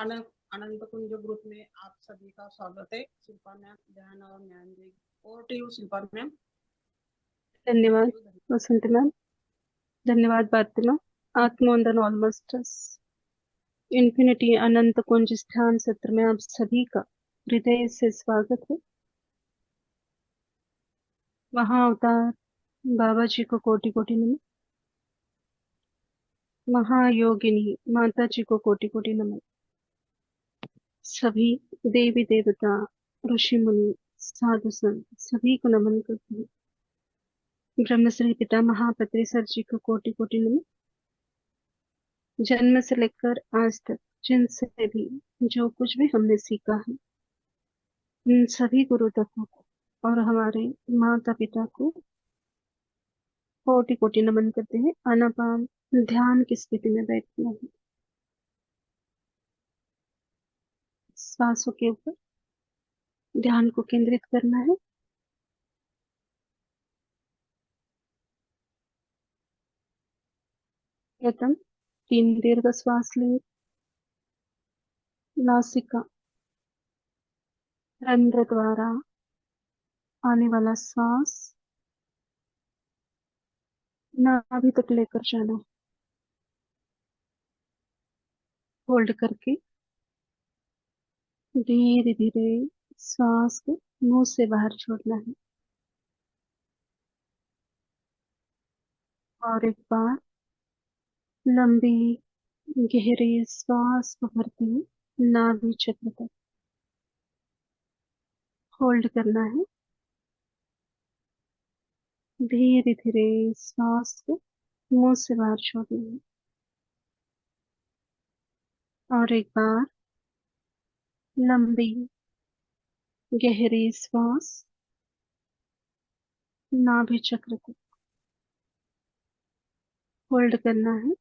अनंत अनंत कुंज group में आप सभी का स्वागत है। शिल्पा मैम, ध्यान और ज्ञान देगी। Over to you Shilpa ma'am. Thank धन्यवाद यू। वसंत मैम। धन्यवाद भारती मैम। आत्मोंदन ऑलमोस्ट इन्फिनिटी अनंत कुंज ध्यान सत्र में आप सभी का हृदय से स्वागत है। महाअवतार बाबा जी को कोटि कोटि नमन। महायोगिनी माता जी को कोटि कोटि नमन। सभी देवी देवता, ऋषि मुनि, साधु संत सभी को नमन करती हूँ। ब्रह्मश्री पिता महापत्री सर जी को कोटि कोटि नमन। जन्म से लेकर आज तक जिनसे भी जो कुछ भी हमने सीखा है, इन सभी गुरु तत्वों को और हमारे माता पिता को कोटि कोटि नमन करते हैं। आनापान ध्यान की स्थिति में बैठना है। श्वासों के ऊपर ध्यान को केंद्रित करना है। प्रथम 3 दीर्घ श्वास लें। नासिका रंध्र द्वारा आने वाला श्वास नाभि तक लेकर जाना है। होल्ड करके धीरे धीरे श्वास को मुंह से बाहर छोड़ना है। और एक बार लंबी गहरी श्वास को भरते हुए नाभि चक्र तक होल्ड करना है। धीरे धीरे श्वास को मुंह से बाहर छोड़ना है। और एक बार लंबी गहरी श्वास नाभि चक्र तक होल्ड करना है।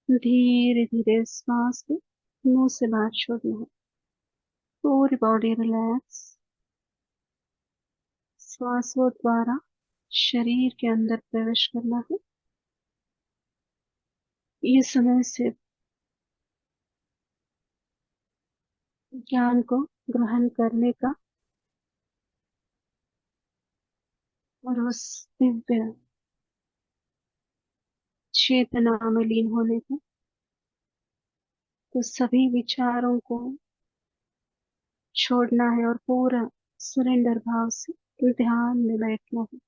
धीरे धीरे श्वास को मुंह से बाहर छोड़ना है। पूरी बॉडी रिलैक्स। श्वासों द्वारा शरीर के अंदर प्रवेश करना है। ये समय सिर्फ ज्ञान को ग्रहण करने का और उस दिव्य चेतना में लीन होने का। तो सभी विचारों को छोड़ना है और पूरा सरेंडर भाव से ध्यान में बैठना है।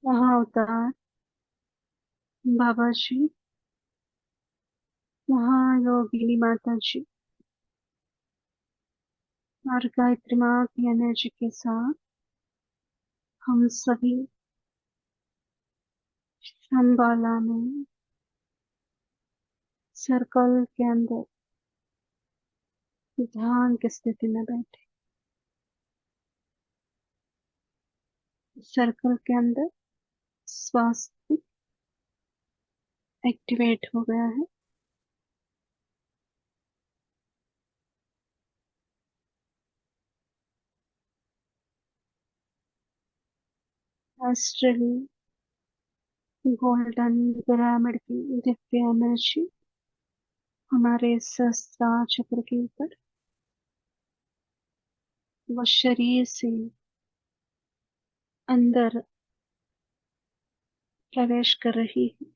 वहां अवतार बाबा जी, महायोगिनी माता जी और गायत्री माँ की एनर्जी के साथ हम सभी शंबाला में सर्कल के अंदर ध्यान की स्थिति में बैठे। सर्कल के अंदर स्वास्थ्य एक्टिवेट हो गया है। एस्ट्रल गोल्डन पिरामिड की दिव्य एनर्जी हमारे सहस्त्रार चक्र के ऊपर वो शरीर से अंदर प्रवेश कर रही है।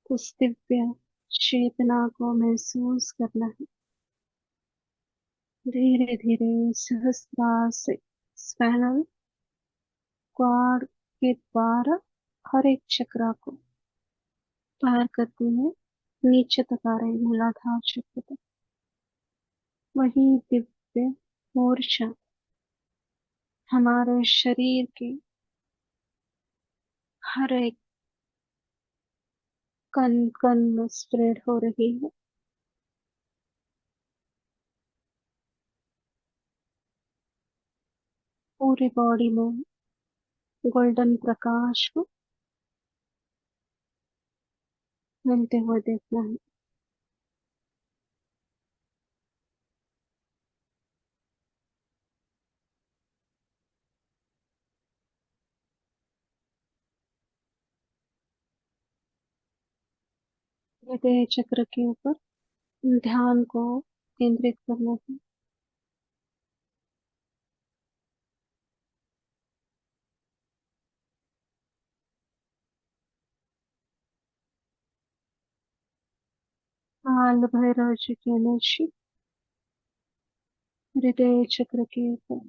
उस दिव्य चेतना को महसूस करना है। धीरे धीरे सहस्त्रार से स्पाइनल कॉर्ड के द्वारा हर एक चक्रा को पार करते हुए नीचे तक आ रहे मूलाधार चक्र तक। वही दिव्य ऊर्जा हमारे शरीर के हर एक कण कण में स्प्रेड हो रही है। पूरी बॉडी में गोल्डन प्रकाश को मिलते हुए देखना है। हृदय चक्र के ऊपर ध्यान को केंद्रित करना है। काल भैरव जी की एनर्जी हृदय चक्र के ऊपर।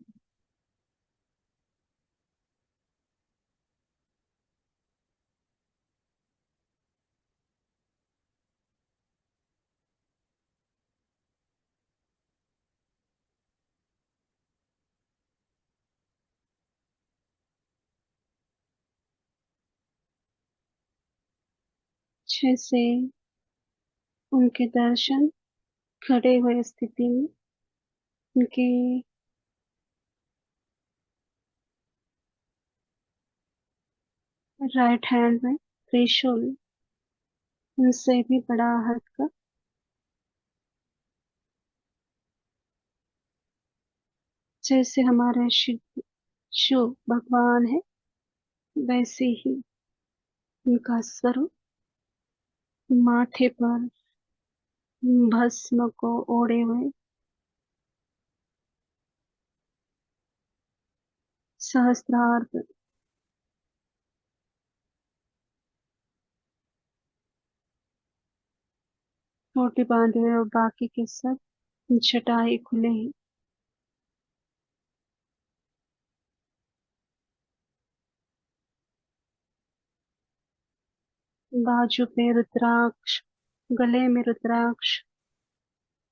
जैसे उनके दर्शन खड़े हुए स्थिति में उनके राइट हैंड में त्रिशूल, उनसे भी बड़ा हाथ का, जैसे हमारे शिव शिव भगवान है वैसे ही उनका स्वरूप, माथे पर भस्म को ओढ़े हुए, सहस्त्रार टोटी बांधे हुए और बाकी के सब जटाएं खुले हैं। बाजू पे रुद्राक्ष, गले में रुद्राक्ष,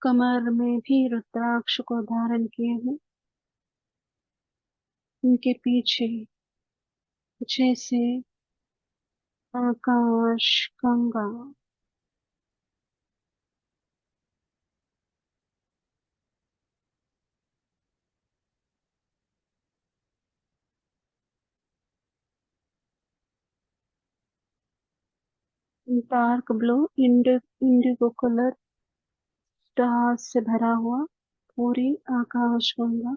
कमर में भी रुद्राक्ष को धारण किए हुए, उनके पीछे जैसे आकाश गंगा, dark blue, indigo colour stars से भरा हुआ पूरी आकाश गंगा।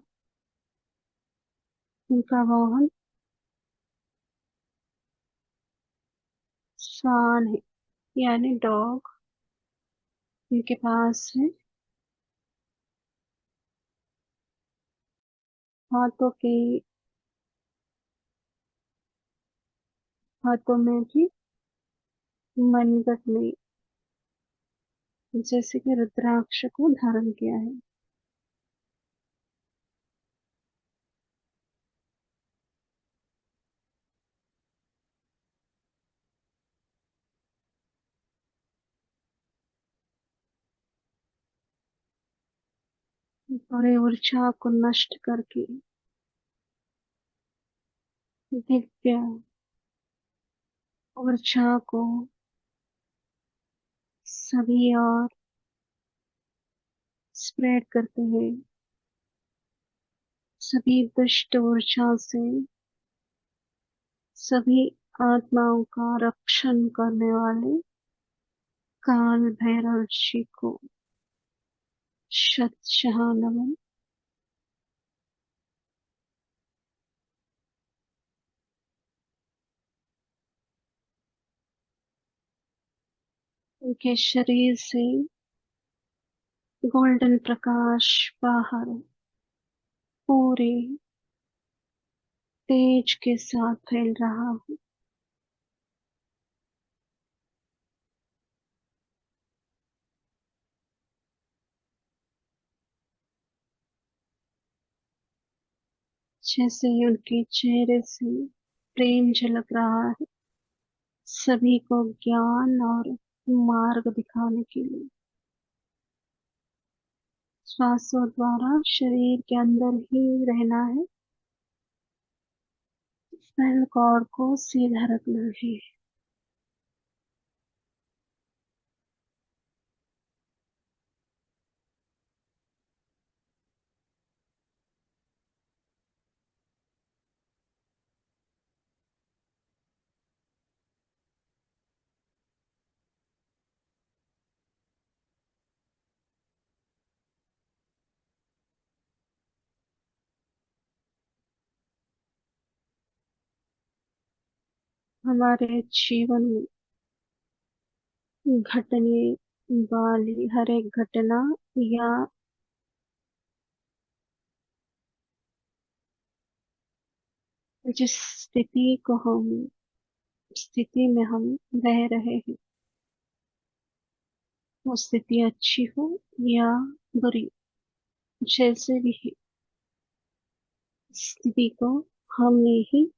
उनका वाहन स्वान है, यानी डॉग उनके पास है। हाथों के हाथों में भी मनगट में जैसे कि रुद्राक्ष को धारण किया है। और ये ऊर्जा को नष्ट करके दिव्य ऊर्जा को सभी और स्प्रेड करते हैं। सभी दुष्ट ऊर्जा से सभी आत्माओं का रक्षण करने वाले काल भैरव जी को शतशः नमन। उनके शरीर से गोल्डन प्रकाश बाहर पूरे तेज के साथ फैल रहा है। जैसे ही उनके चेहरे से प्रेम झलक रहा है, सभी को ज्ञान और मार्ग दिखाने के लिए। श्वासों द्वारा शरीर के अंदर ही रहना है, स्पेनल कॉर्ड को सीधा रखना है। हमारे जीवन में घटने वाली हर एक घटना या जिस स्थिति में हम रह रहे हैं, वो स्थिति अच्छी हो या बुरी, जैसे भी है, स्थिति को हमने ही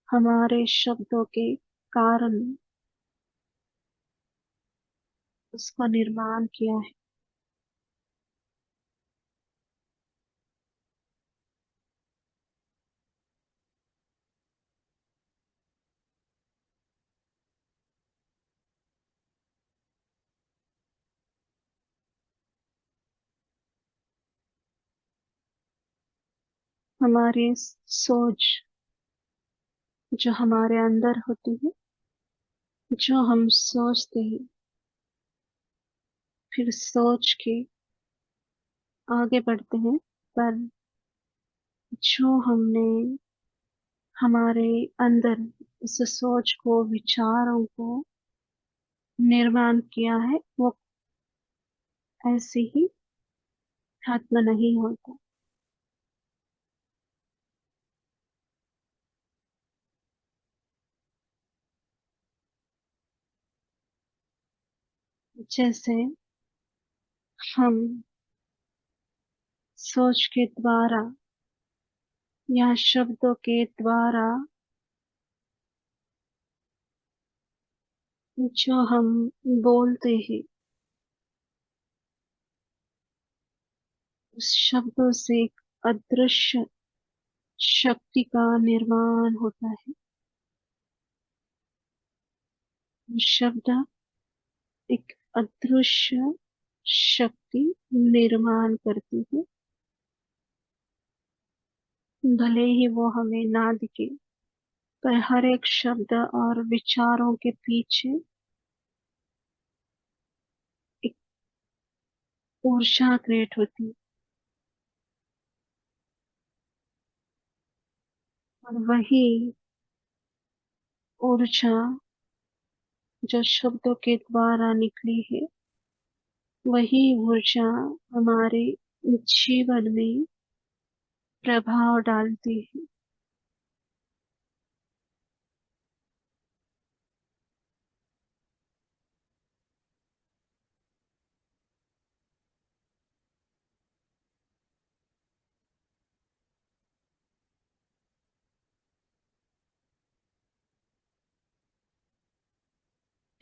हमारे शब्दों के कारण उसका निर्माण किया है। हमारी सोच जो हमारे अंदर होती है, जो हम सोचते हैं, फिर सोच के आगे बढ़ते हैं, पर जो हमने हमारे अंदर उस सोच को, विचारों को निर्माण किया है, वो ऐसे ही खत्म नहीं होता। जैसे हम सोच के द्वारा या शब्दों के द्वारा जो हम बोलते हैं, उस शब्दों से एक अदृश्य शक्ति का निर्माण होता है। शब्द एक अदृश्य शक्ति निर्माण करती है, भले ही वो हमें ना दिखे, पर हर एक शब्द और विचारों के पीछे एक ऊर्जा क्रिएट होती है, और वही ऊर्जा जो शब्दों के द्वारा निकली है, वही ऊर्जा हमारे जीवन में प्रभाव डालती है।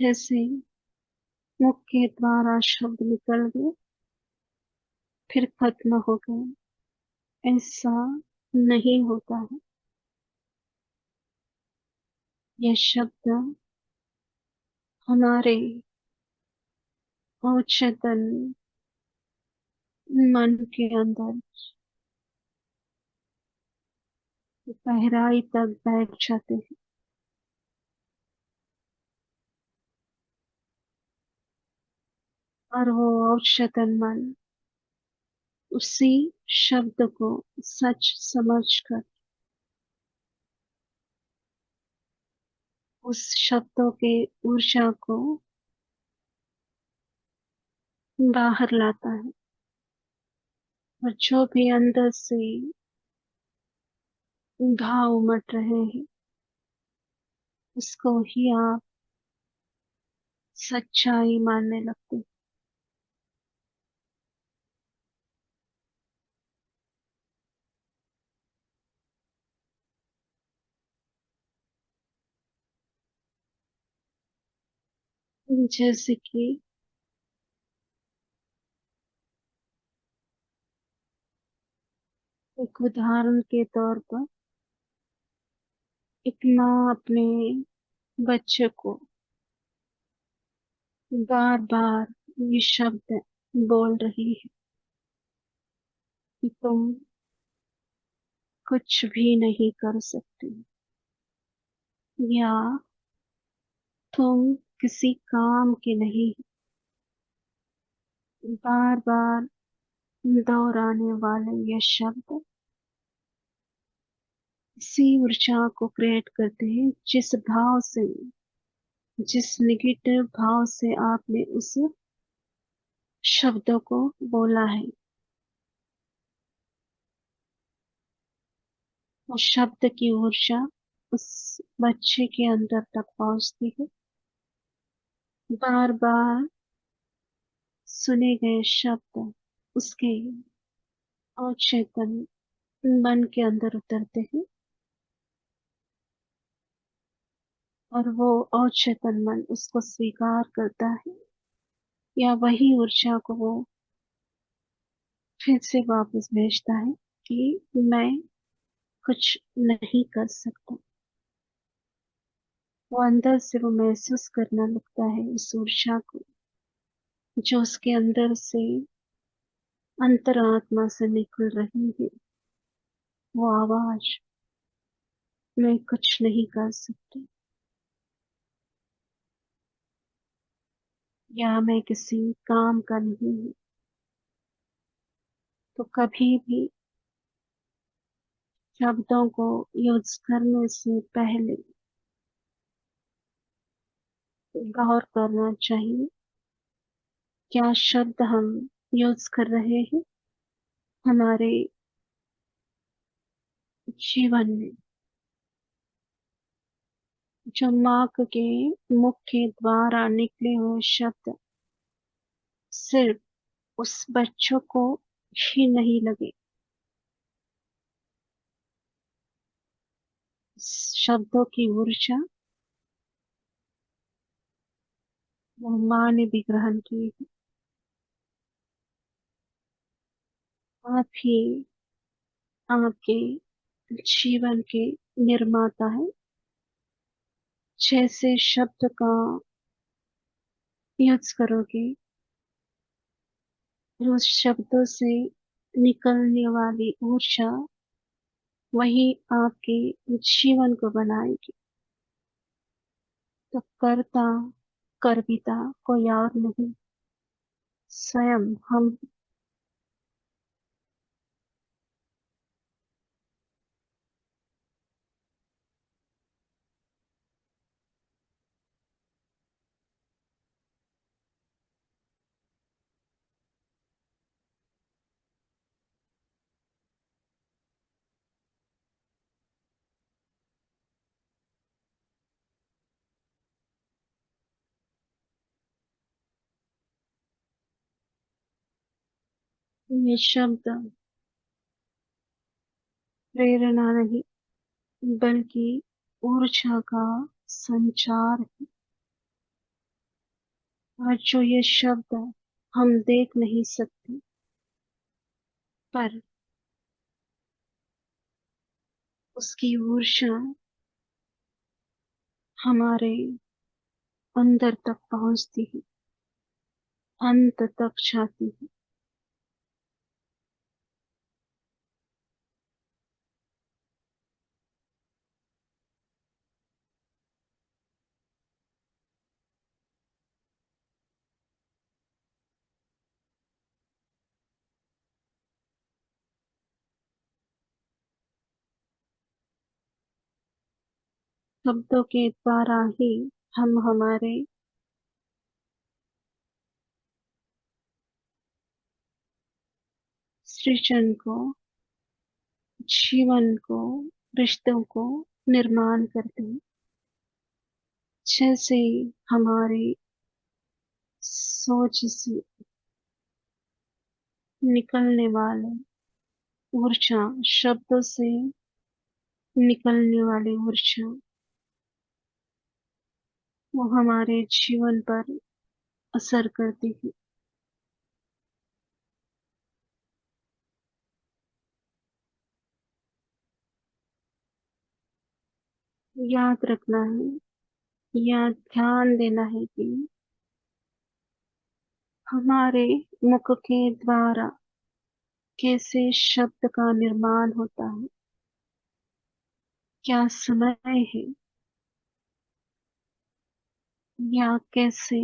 जैसे मुख के द्वारा शब्द निकल गए, फिर खत्म हो गए, ऐसा नहीं होता है। यह शब्द हमारे अवचेतन मन के अंदर गहराई तक बैठ जाते हैं, और वो अवचेतन मन उसी शब्द को सच समझकर उस शब्दों के ऊर्जा को बाहर लाता है, और जो भी अंदर से घाव उमड़ रहे हैं, उसको ही आप सच्चाई मानने लगते हैं। जैसे कि एक उदाहरण के तौर पर, एक माँ अपने बच्चे को बार बार ये शब्द बोल रही है कि तुम कुछ भी नहीं कर सकती, या तुम किसी काम के नहीं। बार बार दोहराने वाले ये शब्द इसी ऊर्जा को क्रिएट करते हैं, जिस भाव से जिस निगेटिव भाव से आपने उस शब्द को बोला है, उस शब्द की ऊर्जा उस बच्चे के अंदर तक पहुंचती है। बार बार सुने गए शब्द उसके अवचेतन मन के अंदर उतरते हैं और वो अवचेतन मन उसको स्वीकार करता है, या वही ऊर्जा को वो फिर से वापस भेजता है कि मैं कुछ नहीं कर सकता। वो अंदर से वो महसूस करना लगता है उस ऊर्जा को, जो उसके अंदर से अंतरात्मा से निकल रही है। वो आवाज, मैं कुछ नहीं कर सकती, या मैं किसी काम का नहीं हूँ। तो कभी भी शब्दों को यूज करने से पहले गौर करना चाहिए, क्या शब्द हम यूज कर रहे हैं हमारे जीवन में। जो माँ के मुख के द्वारा निकले हुए शब्द सिर्फ उस बच्चों को ही नहीं लगे, शब्दों की ऊर्जा वो माँ ने भी ग्रहण की है। आप ही आपके जीवन के निर्माता है। जैसे शब्द का यूज करोगे, उस शब्दों से निकलने वाली ऊर्जा वही आपके जीवन को बनाएगी। तो कर्ता कर्विता कोई और नहीं, स्वयं हम। ये शब्द प्रेरणा नहीं, बल्कि ऊर्जा का संचार है। और जो ये शब्द हम देख नहीं सकते, पर उसकी ऊर्जा हमारे अंदर तक पहुंचती है, अंत तक जाती है। शब्दों के द्वारा ही हम हमारे सृजन को, जीवन को, रिश्तों को निर्माण करते हैं। जैसे हमारी सोच से निकलने वाले ऊर्जा, शब्दों से निकलने वाली ऊर्जा वो हमारे जीवन पर असर करती है। याद रखना है, या ध्यान देना है कि हमारे मुख के द्वारा कैसे शब्द का निर्माण होता है, क्या समय है, या कैसे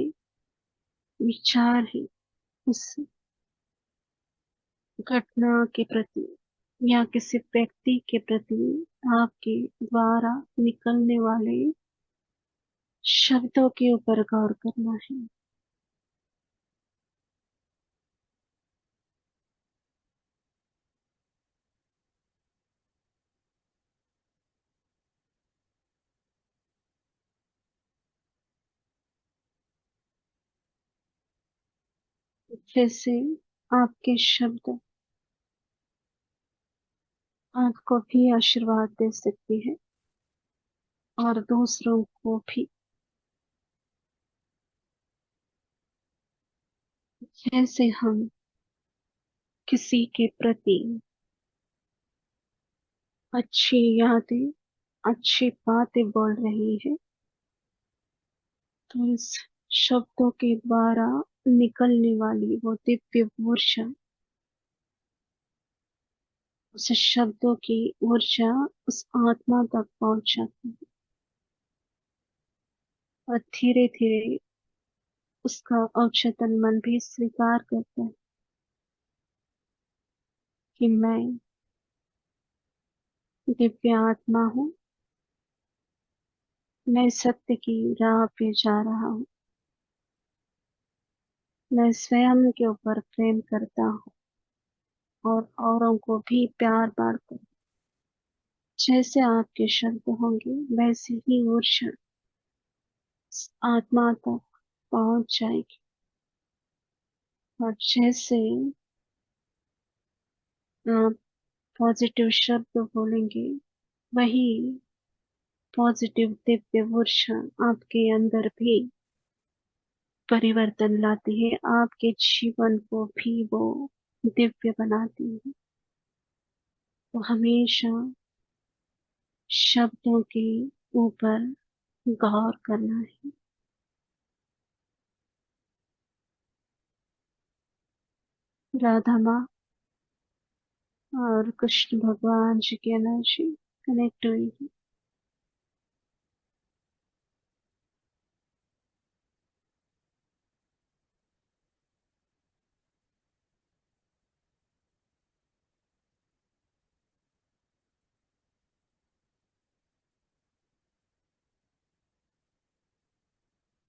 विचार है उस घटना के प्रति, या किसी व्यक्ति के प्रति आपके द्वारा निकलने वाले शब्दों के ऊपर गौर करना है। जैसे आपके शब्द आपको भी आशीर्वाद दे सकती है और दूसरों को भी। जैसे हम किसी के प्रति अच्छी यादें, अच्छी बातें बोल रही है, तो इस शब्दों के द्वारा निकलने वाली वो दिव्य ऊर्जा, उस शब्दों की ऊर्जा उस आत्मा तक पहुंच जाती है और धीरे धीरे उसका अवचेतन मन भी स्वीकार करता है कि मैं दिव्य आत्मा हूँ, मैं सत्य की राह पे जा रहा हूँ, मैं स्वयं के ऊपर प्रेम करता हूँ और औरों को भी प्यार बांटता हूँ। जैसे आपके शब्द होंगे वैसे ही ऊर्जा इस आत्मा तक पहुंच जाएगी। और जैसे आप पॉजिटिव शब्द बोलेंगे, वही पॉजिटिव दिव्य ऊर्जा आपके अंदर भी परिवर्तन लाती है, आपके जीवन को भी वो दिव्य बनाती है। तो हमेशा शब्दों के ऊपर गौर करना है। राधा माँ और कृष्ण भगवान जी की एनर्जी कनेक्ट हुई है।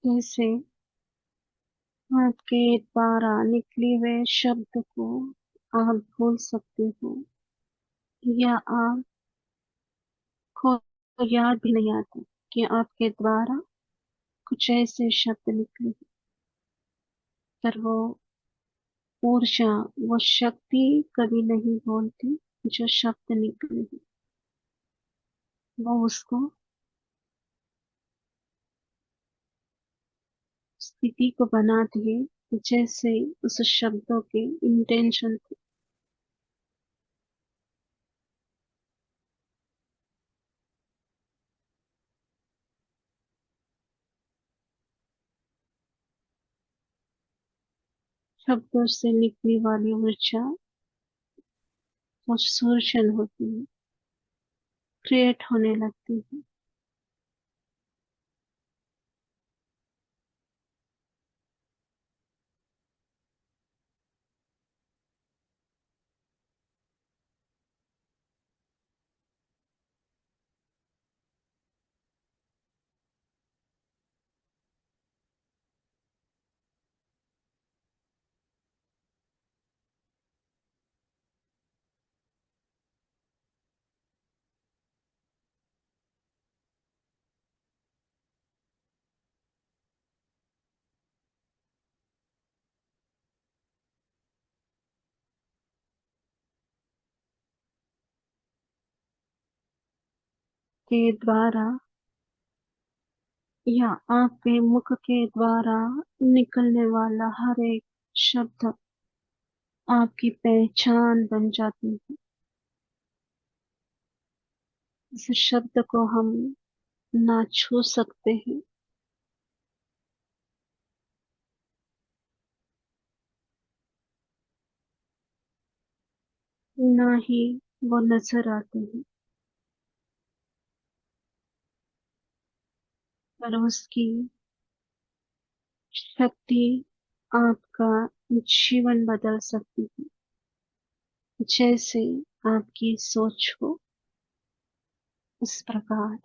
जैसे आपके द्वारा निकले हुए शब्द को आप भूल सकते हो, या आपको याद भी नहीं आता कि आपके द्वारा कुछ ऐसे शब्द निकले, पर वो ऊर्जा, वो शक्ति कभी नहीं बोलती। जो शब्द निकले वो उसको स्थिति को बनाती है जैसे उस शब्दों के इंटेंशन थे। शब्दों से निकली वाली ऊर्जा वो सूर्जन होती है, क्रिएट होने लगती है। के द्वारा या आपके मुख के द्वारा निकलने वाला हर एक शब्द आपकी पहचान बन जाती है। इस शब्द को हम ना छू सकते हैं, ना ही वो नजर आते हैं, पर उसकी शक्ति आपका जीवन बदल सकती है। जैसे आपकी सोच हो उस प्रकार।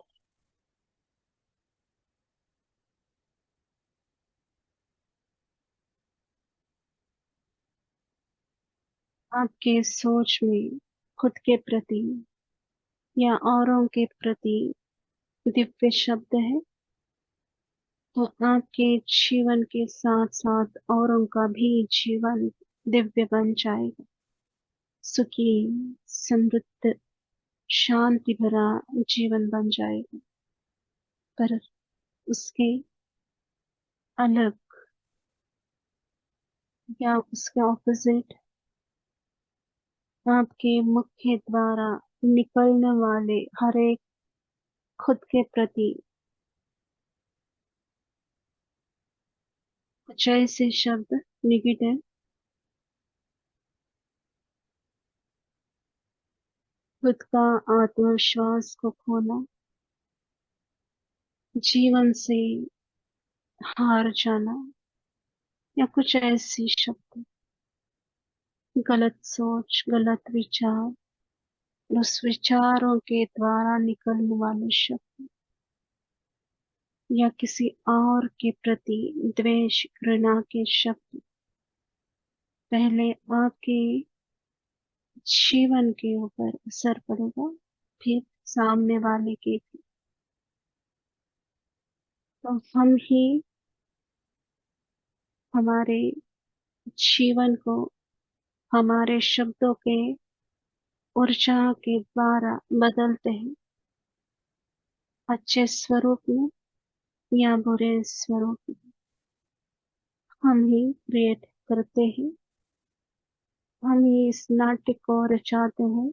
आपके सोच में खुद के प्रति या औरों के प्रति दिव्य शब्द है, तो आपके जीवन के साथ साथ औरों का भी जीवन दिव्य बन जाएगा। सुखी, समृद्ध, शांति भरा जीवन बन जाएगा। पर उसके अलग या उसके ऑपोजिट आपके मुख्य द्वारा निकलने वाले हर एक खुद के प्रति कुछ ऐसे शब्द निगेटिव, खुद का आत्मविश्वास को खोना, जीवन से हार जाना, या कुछ ऐसी शब्द, गलत सोच, गलत विचार, उस विचारों के द्वारा निकलने वाले शब्द, या किसी और के प्रति द्वेष, घृणा के शब्द पहले आपके जीवन के ऊपर असर पड़ेगा, फिर सामने वाले के भी। तो हम ही हमारे जीवन को हमारे शब्दों के ऊर्जा के द्वारा बदलते हैं, अच्छे स्वरूप में या बुरे स्वरूप में हम ही क्रिएट करते हैं। हम ही इस नाट्य को रचाते हैं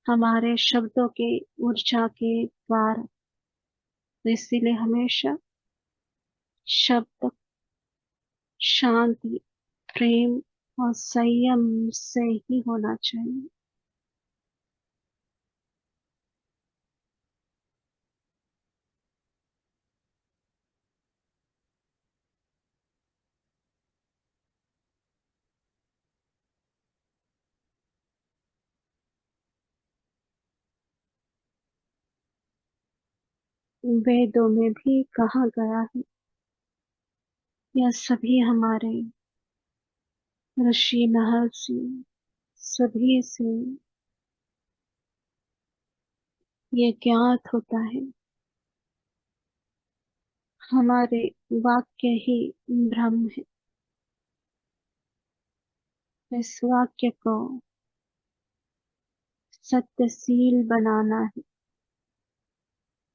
हमारे शब्दों के ऊर्जा के द्वारा। तो इसीलिए हमेशा शब्द शांति, प्रेम और संयम से ही होना चाहिए। वेदों में भी कहा गया है, यह सभी हमारे ऋषि महर्षि सभी से ये ज्ञात होता है। हमारे वाक्य ही ब्रह्म है। इस वाक्य को सत्यशील बनाना है,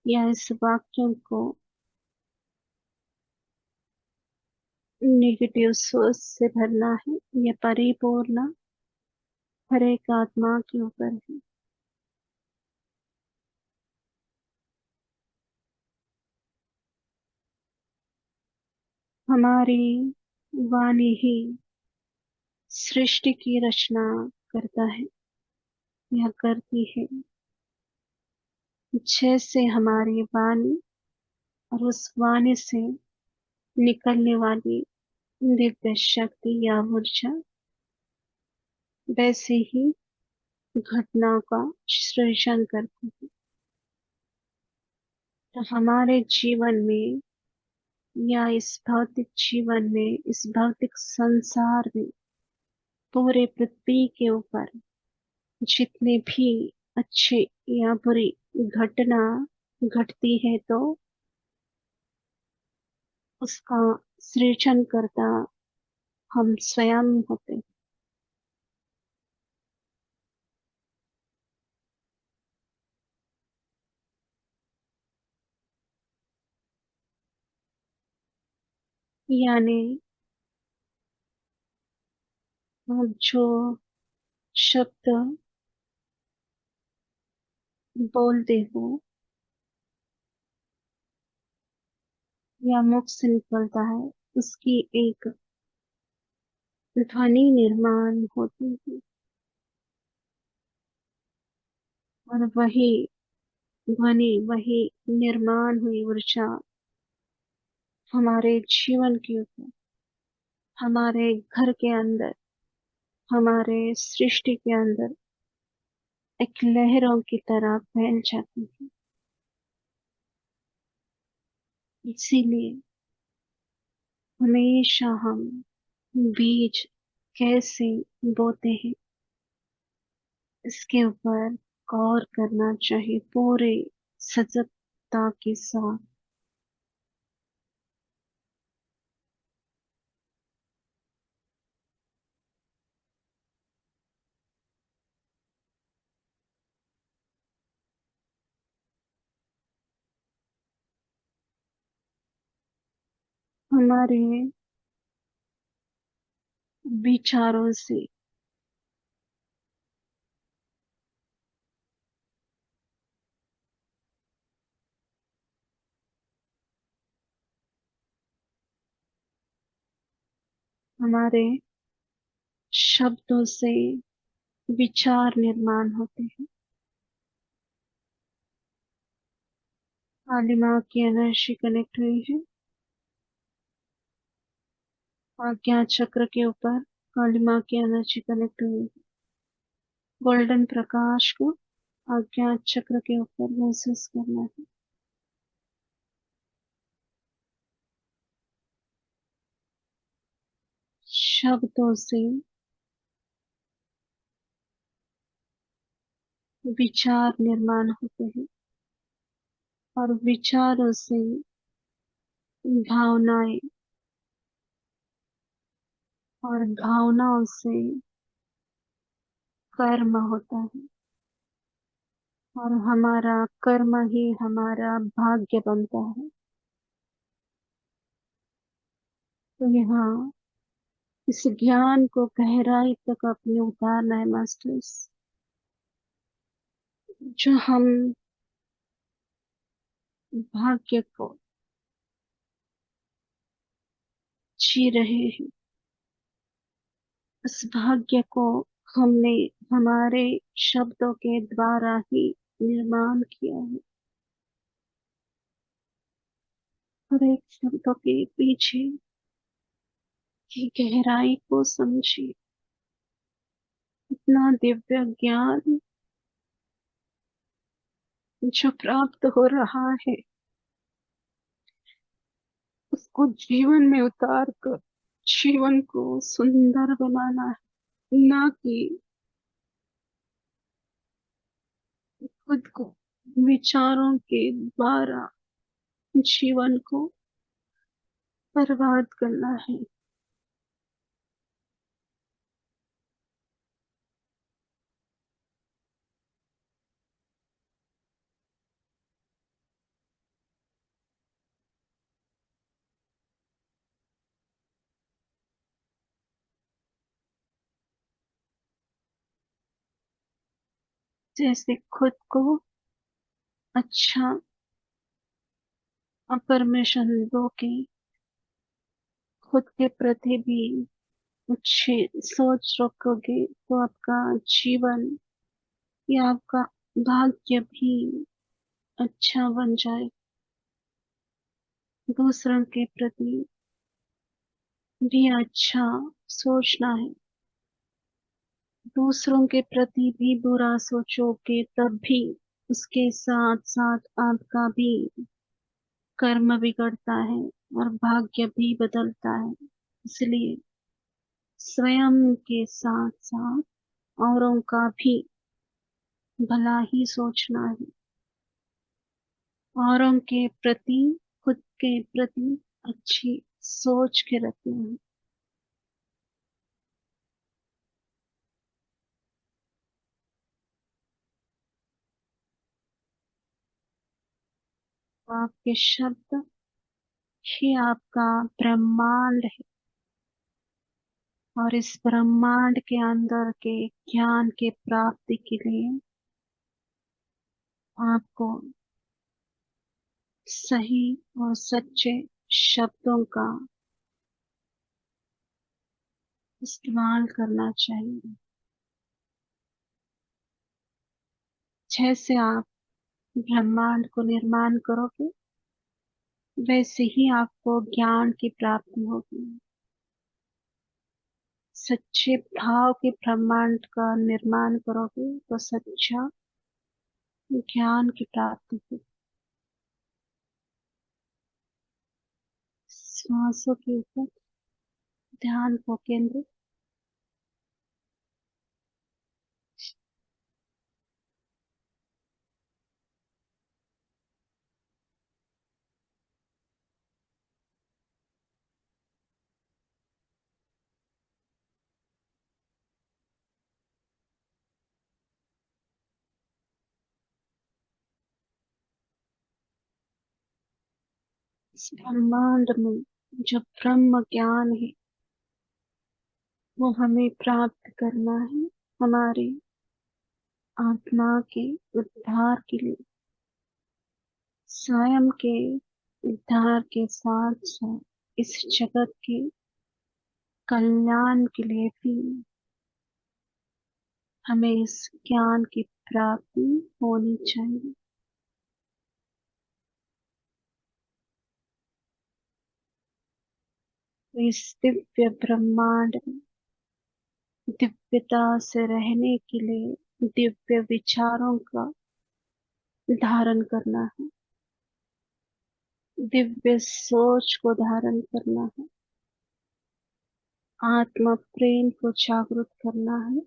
या इस वाक्य को नेगेटिव सोच से भरना है, यह परिपूर्ण हर एक आत्मा के ऊपर है। हमारी वाणी ही सृष्टि की रचना करता है या करती है। जैसे हमारी वाणी और उस वाणी से निकलने वाली दिव्य शक्ति या ऊर्जा वैसे ही घटना का सृजन करती है। तो हमारे जीवन में या इस भौतिक जीवन में, इस भौतिक संसार में, पूरे पृथ्वी के ऊपर जितने भी अच्छे या बुरी घटना घटती है, तो उसका सृजन करता हम स्वयं होते हैं। यानी आप जो शब्द बोलते हो या मुख से निकलता है, उसकी एक ध्वनि निर्माण होती है, और वही ध्वनि, वही निर्माण हुई ऊर्जा हमारे जीवन के ऊपर, हमारे घर के अंदर, हमारे सृष्टि के अंदर एक लहरों की तरह फैल जाती है। इसीलिए हमेशा हम बीज कैसे बोते हैं, इसके ऊपर गौर करना चाहिए पूरे सजगता के साथ। हमारे विचारों से हमारे शब्दों से विचार निर्माण होते हैं। काली माँ की एनर्जी कनेक्ट हुई है आज्ञा चक्र के ऊपर। काली माँ की एनर्जी कनेक्ट हुई है। गोल्डन प्रकाश को आज्ञा चक्र के ऊपर महसूस करना है। शब्दों से विचार निर्माण होते हैं और विचारों से भावनाएं और भावनाओं से कर्म होता है और हमारा कर्म ही हमारा भाग्य बनता है। तो यहाँ इस ज्ञान को गहराई तक अपने उतारना है मास्टर्स। जो हम भाग्य को जी रहे हैं, उस भाग्य को हमने हमारे शब्दों के द्वारा ही निर्माण किया है। हर एक शब्दों के पीछे की गहराई को समझिए। इतना दिव्य ज्ञान जो प्राप्त हो रहा है, उसको जीवन में उतार कर जीवन को सुंदर बनाना है, ना कि खुद को विचारों के द्वारा जीवन को बर्बाद करना है। जैसे खुद को अच्छा परमिशन दो कि खुद के प्रति भी अच्छी सोच रखोगे तो आपका जीवन या आपका भाग्य भी अच्छा बन जाए। दूसरों के प्रति भी अच्छा सोचना है। दूसरों के प्रति भी बुरा सोचोगे तब भी उसके साथ साथ आपका भी कर्म बिगड़ता है और भाग्य भी बदलता है। इसलिए स्वयं के साथ साथ औरों का भी भला ही सोचना है। औरों के प्रति, खुद के प्रति अच्छी सोच के रखना है। आपके शब्द ही आपका ब्रह्मांड है और इस ब्रह्मांड के अंदर के ज्ञान के प्राप्ति के लिए आपको सही और सच्चे शब्दों का इस्तेमाल करना चाहिए। जैसे आप ब्रह्मांड को निर्माण करोगे, वैसे ही आपको ज्ञान की प्राप्ति होगी। सच्चे भाव के ब्रह्मांड का निर्माण करोगे तो सच्चा ज्ञान की प्राप्ति होगी। श्वासों के ऊपर ध्यान को केंद्रित इस ब्रह्मांड में जो ब्रह्म ज्ञान है वो हमें प्राप्त करना है हमारी आत्मा के उद्धार के लिए, स्वयं के उद्धार के साथ साथ इस जगत के कल्याण के लिए भी हमें इस ज्ञान की प्राप्ति होनी चाहिए। तो इस दिव्य ब्रह्मांड में दिव्यता से रहने के लिए दिव्य विचारों का धारण करना है, दिव्य सोच को धारण करना है, आत्मा प्रेम को जागृत करना है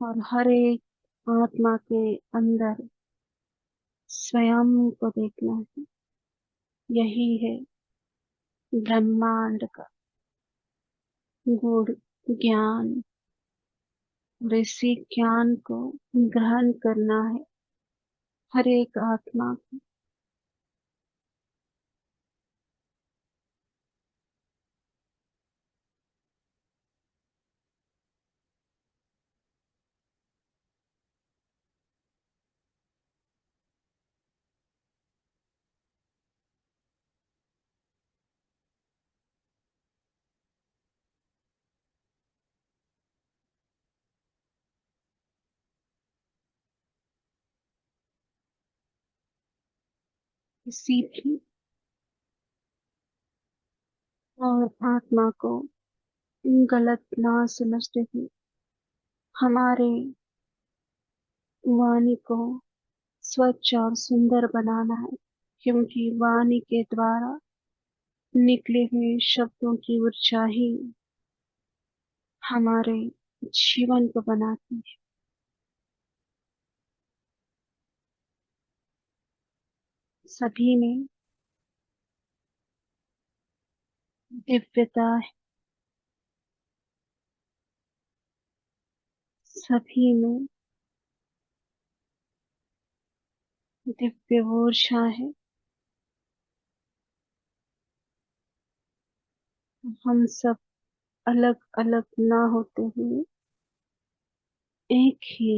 और हर एक आत्मा के अंदर स्वयं को देखना है। यही है ब्रह्मांड का गूढ़ ज्ञान, और इसी ज्ञान को ग्रहण करना है हर एक आत्मा को। किसी भी और आत्मा को गलत ना समझते हुए हमारे वाणी को स्वच्छ और सुंदर बनाना है, क्योंकि वाणी के द्वारा निकले हुए शब्दों की ऊर्जा ही हमारे जीवन को बनाती है। सभी में दिव्यता है, सभी में दिव्य ऊर्जा है। हम सब अलग अलग ना होते हुए एक ही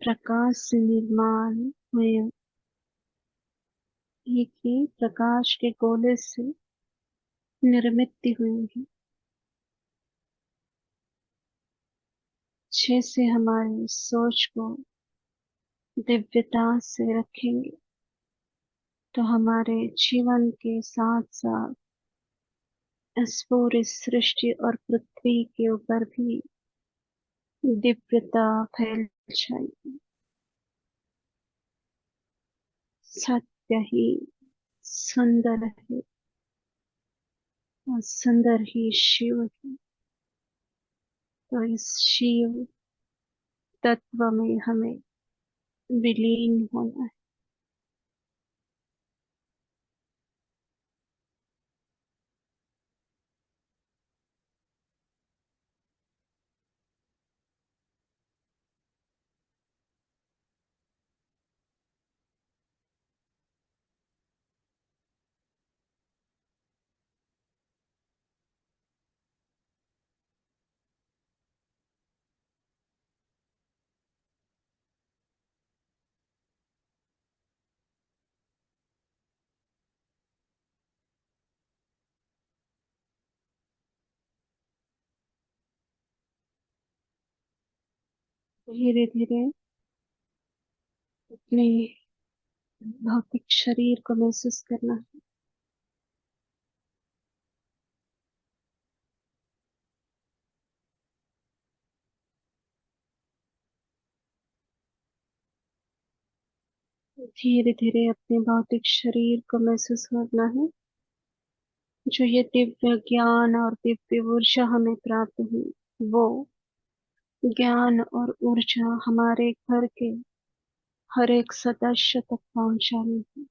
प्रकाश से निर्माण हुए, एक ही प्रकाश के गोले से निर्मित हुए हैं। जैसे हमारी सोच को दिव्यता से रखेंगे तो हमारे जीवन के साथ साथ इस पूरी सृष्टि और पृथ्वी के ऊपर भी दिव्यता फैल जाएगी। सत्य ही सुंदर है और सुंदर ही शिव है। तो इस शिव तत्व में हमें विलीन होना है। धीरे धीरे अपने भौतिक शरीर को महसूस करना है। धीरे धीरे अपने भौतिक शरीर को महसूस करना है। जो ये दिव्य ज्ञान और दिव्य ऊर्जा हमें प्राप्त हुई, वो ज्ञान और ऊर्जा हमारे घर के हर एक सदस्य तक पहुंचानी है।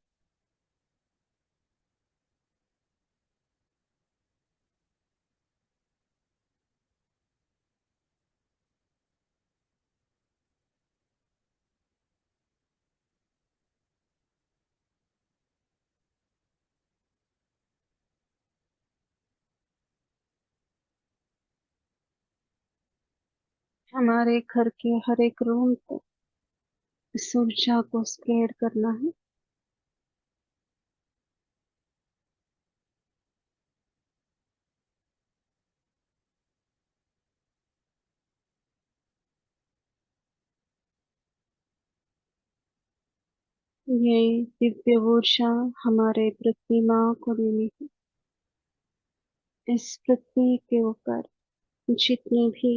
हमारे घर के हर एक रूम को इस ऊर्जा को स्प्रेड करना है। ये दिव्य ऊर्जा हमारे पृथ्वी माँ को देनी है। इस पृथ्वी के ऊपर जितने भी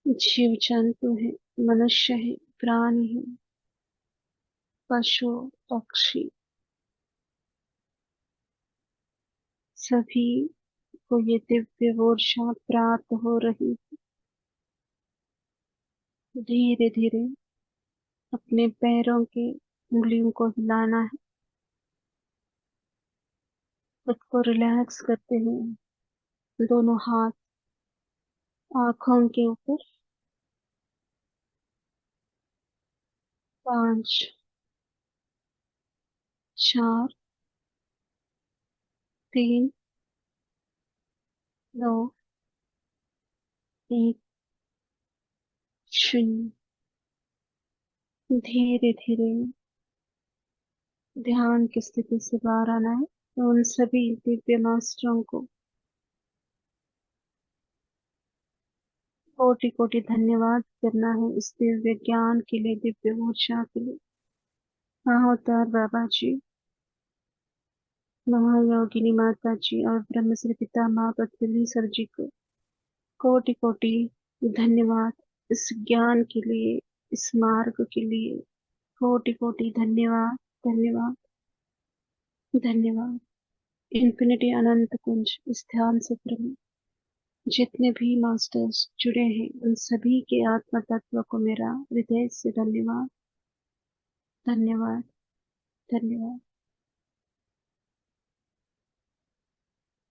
जीव जंतु हैं, मनुष्य है, प्राणी है, पशु, पक्षी, सभी को ये दिव्य ऊर्जा प्राप्त हो रही है। धीरे धीरे अपने पैरों के उंगलियों को हिलाना है, खुद को रिलैक्स करते हुए दोनों हाथ आंखों के ऊपर। 5, 4, 3, 2, 1, 0। धीरे धीरे ध्यान की स्थिति से बाहर आना है। तो उन सभी दिव्य मास्टरों को कोटि कोटि धन्यवाद करना है, इस दिव्य ज्ञान के लिए, दिव्य ऊर्जा के लिए। महोत्तर बाबा जी, महायोगिनी माता जी और ब्रह्मश्री पितामह पतंजलि सर जी को कोटि कोटि धन्यवाद, इस ज्ञान के लिए, इस मार्ग के लिए। कोटि कोटि धन्यवाद, धन्यवाद, धन्यवाद। इन्फिनिटी अनंत कुंज इस ध्यान सत्र में जितने भी मास्टर्स जुड़े हैं, उन सभी के आत्मा तत्व को मेरा हृदय से धन्यवाद, धन्यवाद, धन्यवाद।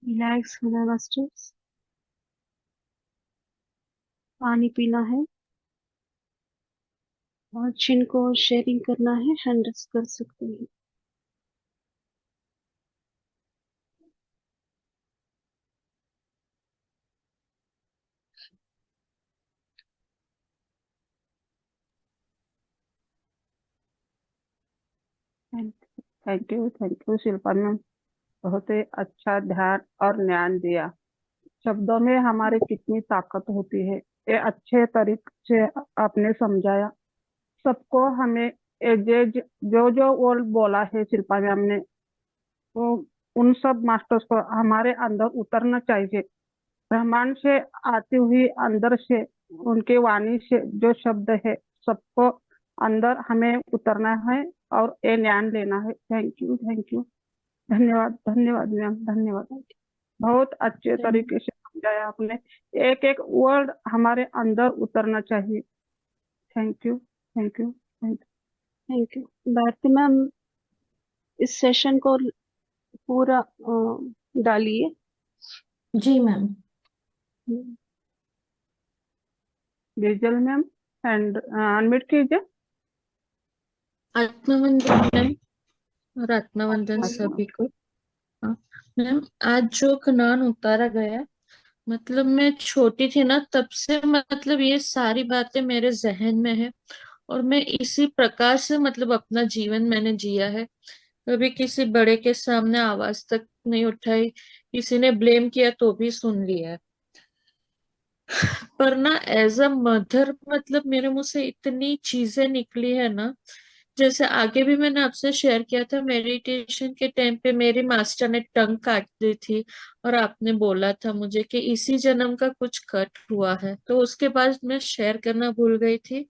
रिलैक्स होना मास्टर्स, पानी पीना है, और जिनको शेयरिंग करना है हैंडल्स कर सकते हैं। Thank you Shilpa ma'am. बहुत ही अच्छा ध्यान और ज्ञान दिया। शब्दों में हमारे कितनी ताकत होती है, ये अच्छे तरीके से आपने समझाया सबको। हमें जो जो वो बोला है शिल्पा मैम ने, वो उन सब मास्टर्स को हमारे अंदर उतरना चाहिए। ब्रह्मांड से आती हुई अंदर से उनके वाणी से जो शब्द है, सबको अंदर हमें उतरना है और ये ज्ञान लेना है। Thank you, thank you. धन्यवाद, धन्यवाद मैम, धन्यवाद। बहुत अच्छे धन्यवाद। तरीके से समझाया आपने। एक एक वर्ड हमारे अंदर उतरना चाहिए। Thank you, thank you, thank thank you Bharti ma'am. इस सेशन को पूरा डालिए। जी ma'am. You. Bijal ma'am, and unmute कीजिए। आत्मवंदन मैम, और आत्मवंदन सभी को। हाँ, मैम आज जो खनान उतारा गया, मतलब मैं छोटी थी ना तब से, मतलब ये सारी बातें मेरे जहन में है, और मैं इसी प्रकार से मतलब अपना जीवन मैंने जिया है। कभी किसी बड़े के सामने आवाज तक नहीं उठाई, किसी ने ब्लेम किया तो भी सुन लिया है। पर ना एज अ मदर, मतलब मेरे मुंह से इतनी चीजें निकली है ना। जैसे आगे भी मैंने आपसे शेयर किया था, मेडिटेशन के टाइम पे मेरी मास्टर ने टंग काट दी थी, और आपने बोला था मुझे कि इसी जन्म का कुछ कट हुआ है। तो उसके बाद मैं शेयर करना भूल गई थी।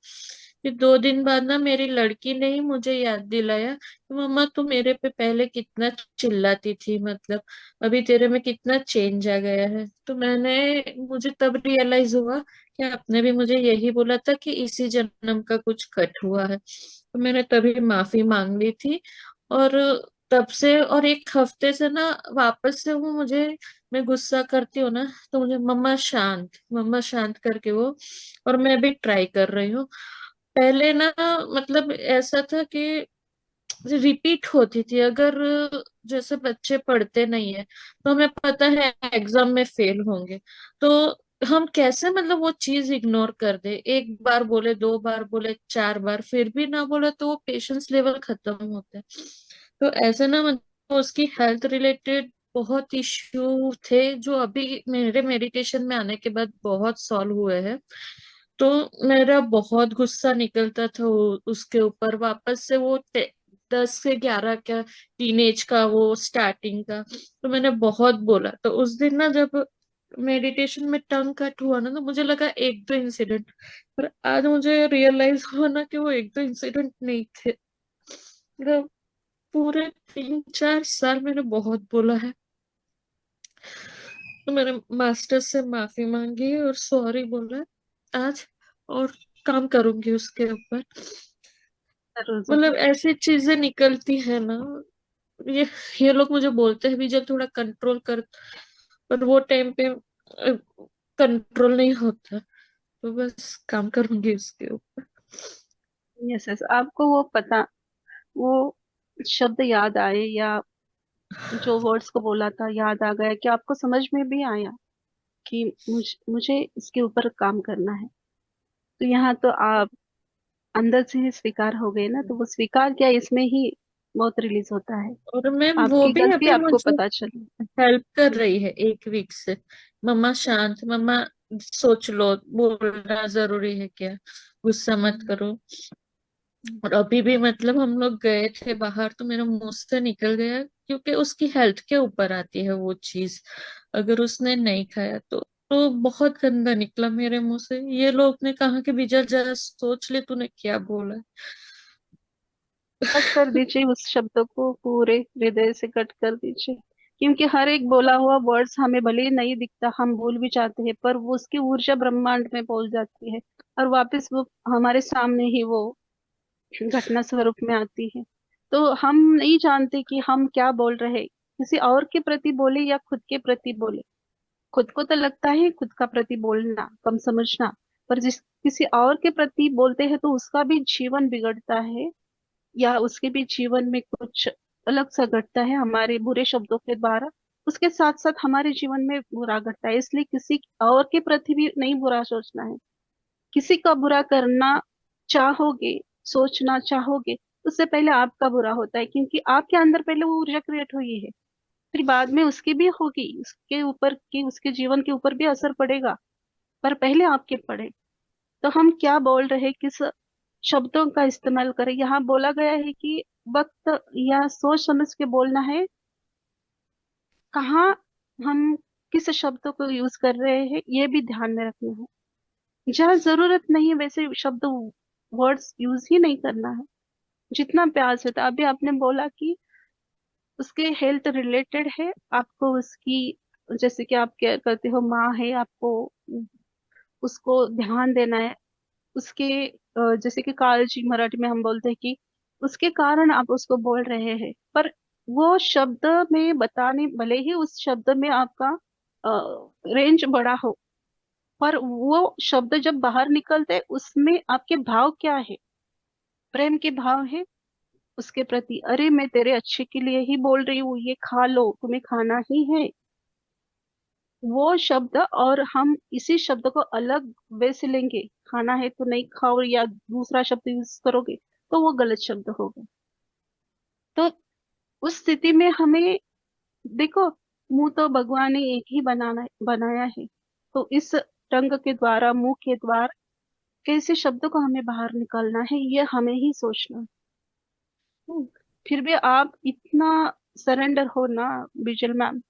फिर 2 दिन बाद ना मेरी लड़की ने ही मुझे याद दिलाया कि मम्मा तू मेरे पे पहले कितना चिल्लाती थी, मतलब अभी तेरे में कितना चेंज आ गया है। तो मुझे तब रियलाइज हुआ कि आपने भी मुझे यही बोला था कि इसी जन्म का कुछ कट हुआ है। तो मैंने तभी माफी मांग ली थी। और तब से और 1 हफ्ते से ना वापस से वो मुझे, मैं गुस्सा करती हूँ ना तो मुझे मम्मा शांत करके वो, और मैं भी ट्राई कर रही हूँ। पहले ना मतलब ऐसा था कि रिपीट होती थी। अगर जैसे बच्चे पढ़ते नहीं है तो हमें पता है एग्जाम में फेल होंगे, तो हम कैसे मतलब वो चीज इग्नोर कर दे, एक बार बोले, दो बार बोले, चार बार, फिर भी ना बोले तो वो पेशेंस लेवल खत्म होता है। तो ऐसे ना मतलब उसकी हेल्थ रिलेटेड बहुत इश्यू थे जो अभी मेरे मेडिटेशन में आने के बाद बहुत सॉल्व हुए हैं। तो मेरा बहुत गुस्सा निकलता था उसके ऊपर वापस से वो 10 से 11 का टीनेज का वो स्टार्टिंग का। तो मैंने बहुत बोला, तो उस दिन ना जब मेडिटेशन में टंग कट हुआ ना, तो मुझे लगा एक दो इंसिडेंट, पर आज मुझे रियलाइज हुआ ना कि वो एक दो इंसिडेंट नहीं थे। मतलब पूरे 3-4 साल मैंने बहुत बोला है। तो मैंने मास्टर से माफी मांगी और सॉरी बोला है आज, और काम करूंगी उसके ऊपर। जरूर मतलब जरूर। ऐसी चीजें निकलती है ना, ये ये लोग मुझे बोलते हैं भी जब थोड़ा कंट्रोल कर, पर वो टाइम पे कंट्रोल नहीं होता। तो बस काम करूंगी उसके ऊपर। यस यस, आपको वो पता, वो शब्द याद आए, या जो वर्ड्स को बोला था याद आ गया, कि आपको समझ में भी आया कि मुझे इसके ऊपर काम करना है। तो यहाँ तो आप अंदर से ही स्वीकार हो गए ना, तो वो स्वीकार क्या, इसमें ही बहुत रिलीज होता है। और मैम वो आपकी भी गलती अभी आपको मुझे पता चली। हेल्प कर रही है 1 वीक से। मम्मा शांत, मम्मा सोच लो, बोलना जरूरी है क्या, गुस्सा मत करो। और अभी भी मतलब हम लोग गए थे बाहर तो मेरे मुंह से निकल गया, क्योंकि उसकी हेल्थ के ऊपर आती है वो चीज। अगर उसने नहीं खाया तो बहुत गंदा निकला मेरे मुंह से। ये लोग ने कहा कि बिजल जरा सोच ले तूने क्या बोला। कट कर दीजिए उस शब्दों को, पूरे हृदय से कट कर दीजिए। क्योंकि हर एक बोला हुआ वर्ड्स हमें भले ही नहीं दिखता, हम भूल भी जाते हैं, पर वो उसकी ऊर्जा ब्रह्मांड में पहुंच जाती है, और वापस वो हमारे सामने ही वो घटना स्वरूप में आती है। तो हम नहीं जानते कि हम क्या बोल रहे, किसी और के प्रति बोले या खुद के प्रति बोले। खुद को तो लगता है खुद का प्रति बोलना कम समझना, पर जिस किसी और के प्रति बोलते हैं तो उसका भी जीवन बिगड़ता है, या उसके भी जीवन में कुछ अलग सा घटता है हमारे बुरे शब्दों के द्वारा। उसके साथ साथ हमारे जीवन में बुरा घटता है, इसलिए किसी और के प्रति भी नहीं बुरा सोचना है। किसी का बुरा करना चाहोगे, सोचना चाहोगे, उससे पहले आपका बुरा होता है, क्योंकि आपके अंदर पहले वो ऊर्जा क्रिएट हुई है, फिर बाद में उसकी भी होगी, उसके ऊपर की, उसके जीवन के ऊपर भी असर पड़ेगा, पर पहले आपके पड़े। तो हम क्या बोल रहे हैं, किस शब्दों का इस्तेमाल करें। यहाँ बोला गया है कि वक्त या सोच समझ के बोलना है। कहाँ हम किस शब्दों को यूज कर रहे हैं ये भी ध्यान में रखना है। जहाँ जरूरत नहीं है वैसे शब्द, वर्ड्स यूज ही नहीं करना है। जितना प्यार से था, अभी आपने बोला कि उसके हेल्थ रिलेटेड है, आपको उसकी, जैसे कि आप क्या करते हो, माँ है आपको, उसको ध्यान देना है। उसके जैसे कि काळजी मराठी में हम बोलते हैं कि उसके कारण आप उसको बोल रहे हैं, पर वो शब्द में बताने, भले ही उस शब्द में आपका रेंज बड़ा हो, पर वो शब्द जब बाहर निकलते उसमें आपके भाव क्या है, प्रेम के भाव है उसके प्रति, अरे मैं तेरे अच्छे के लिए ही बोल रही हूँ, ये खा लो, तुम्हें खाना ही है, वो शब्द। और हम इसी शब्द को अलग वे से लेंगे, खाना है तो नहीं खाओ, या दूसरा शब्द यूज करोगे, तो वो गलत शब्द होगा। तो उस स्थिति में हमें, देखो, मुंह तो भगवान ने एक ही बनाया है, तो इस टंग के द्वारा, मुंह के द्वारा कैसे शब्दों को हमें बाहर निकालना है, ये हमें ही सोचना है। हम्म, फिर भी आप इतना सरेंडर हो ना, बिजल मैम,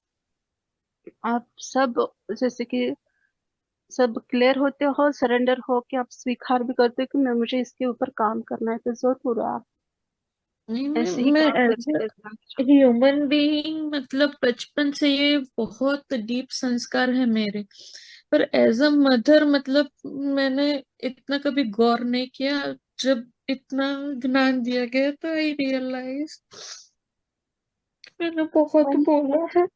आप सब, जैसे कि सब क्लियर होते हो, सरेंडर हो कि आप स्वीकार भी करते हो कि मैं, मुझे इसके ऊपर काम करना है, तो जरूर आप नहीं ऐसे ही मैं काम एज करते रहना। ह्यूमन बीइंग मतलब बचपन से ये बहुत डीप संस्कार है मेरे। पर एज अ मदर मतलब मैंने इतना कभी गौर नहीं किया। जब इतना ज्ञान दिया गया तो आई रियलाइज मैंने बहुत वही, बोला है।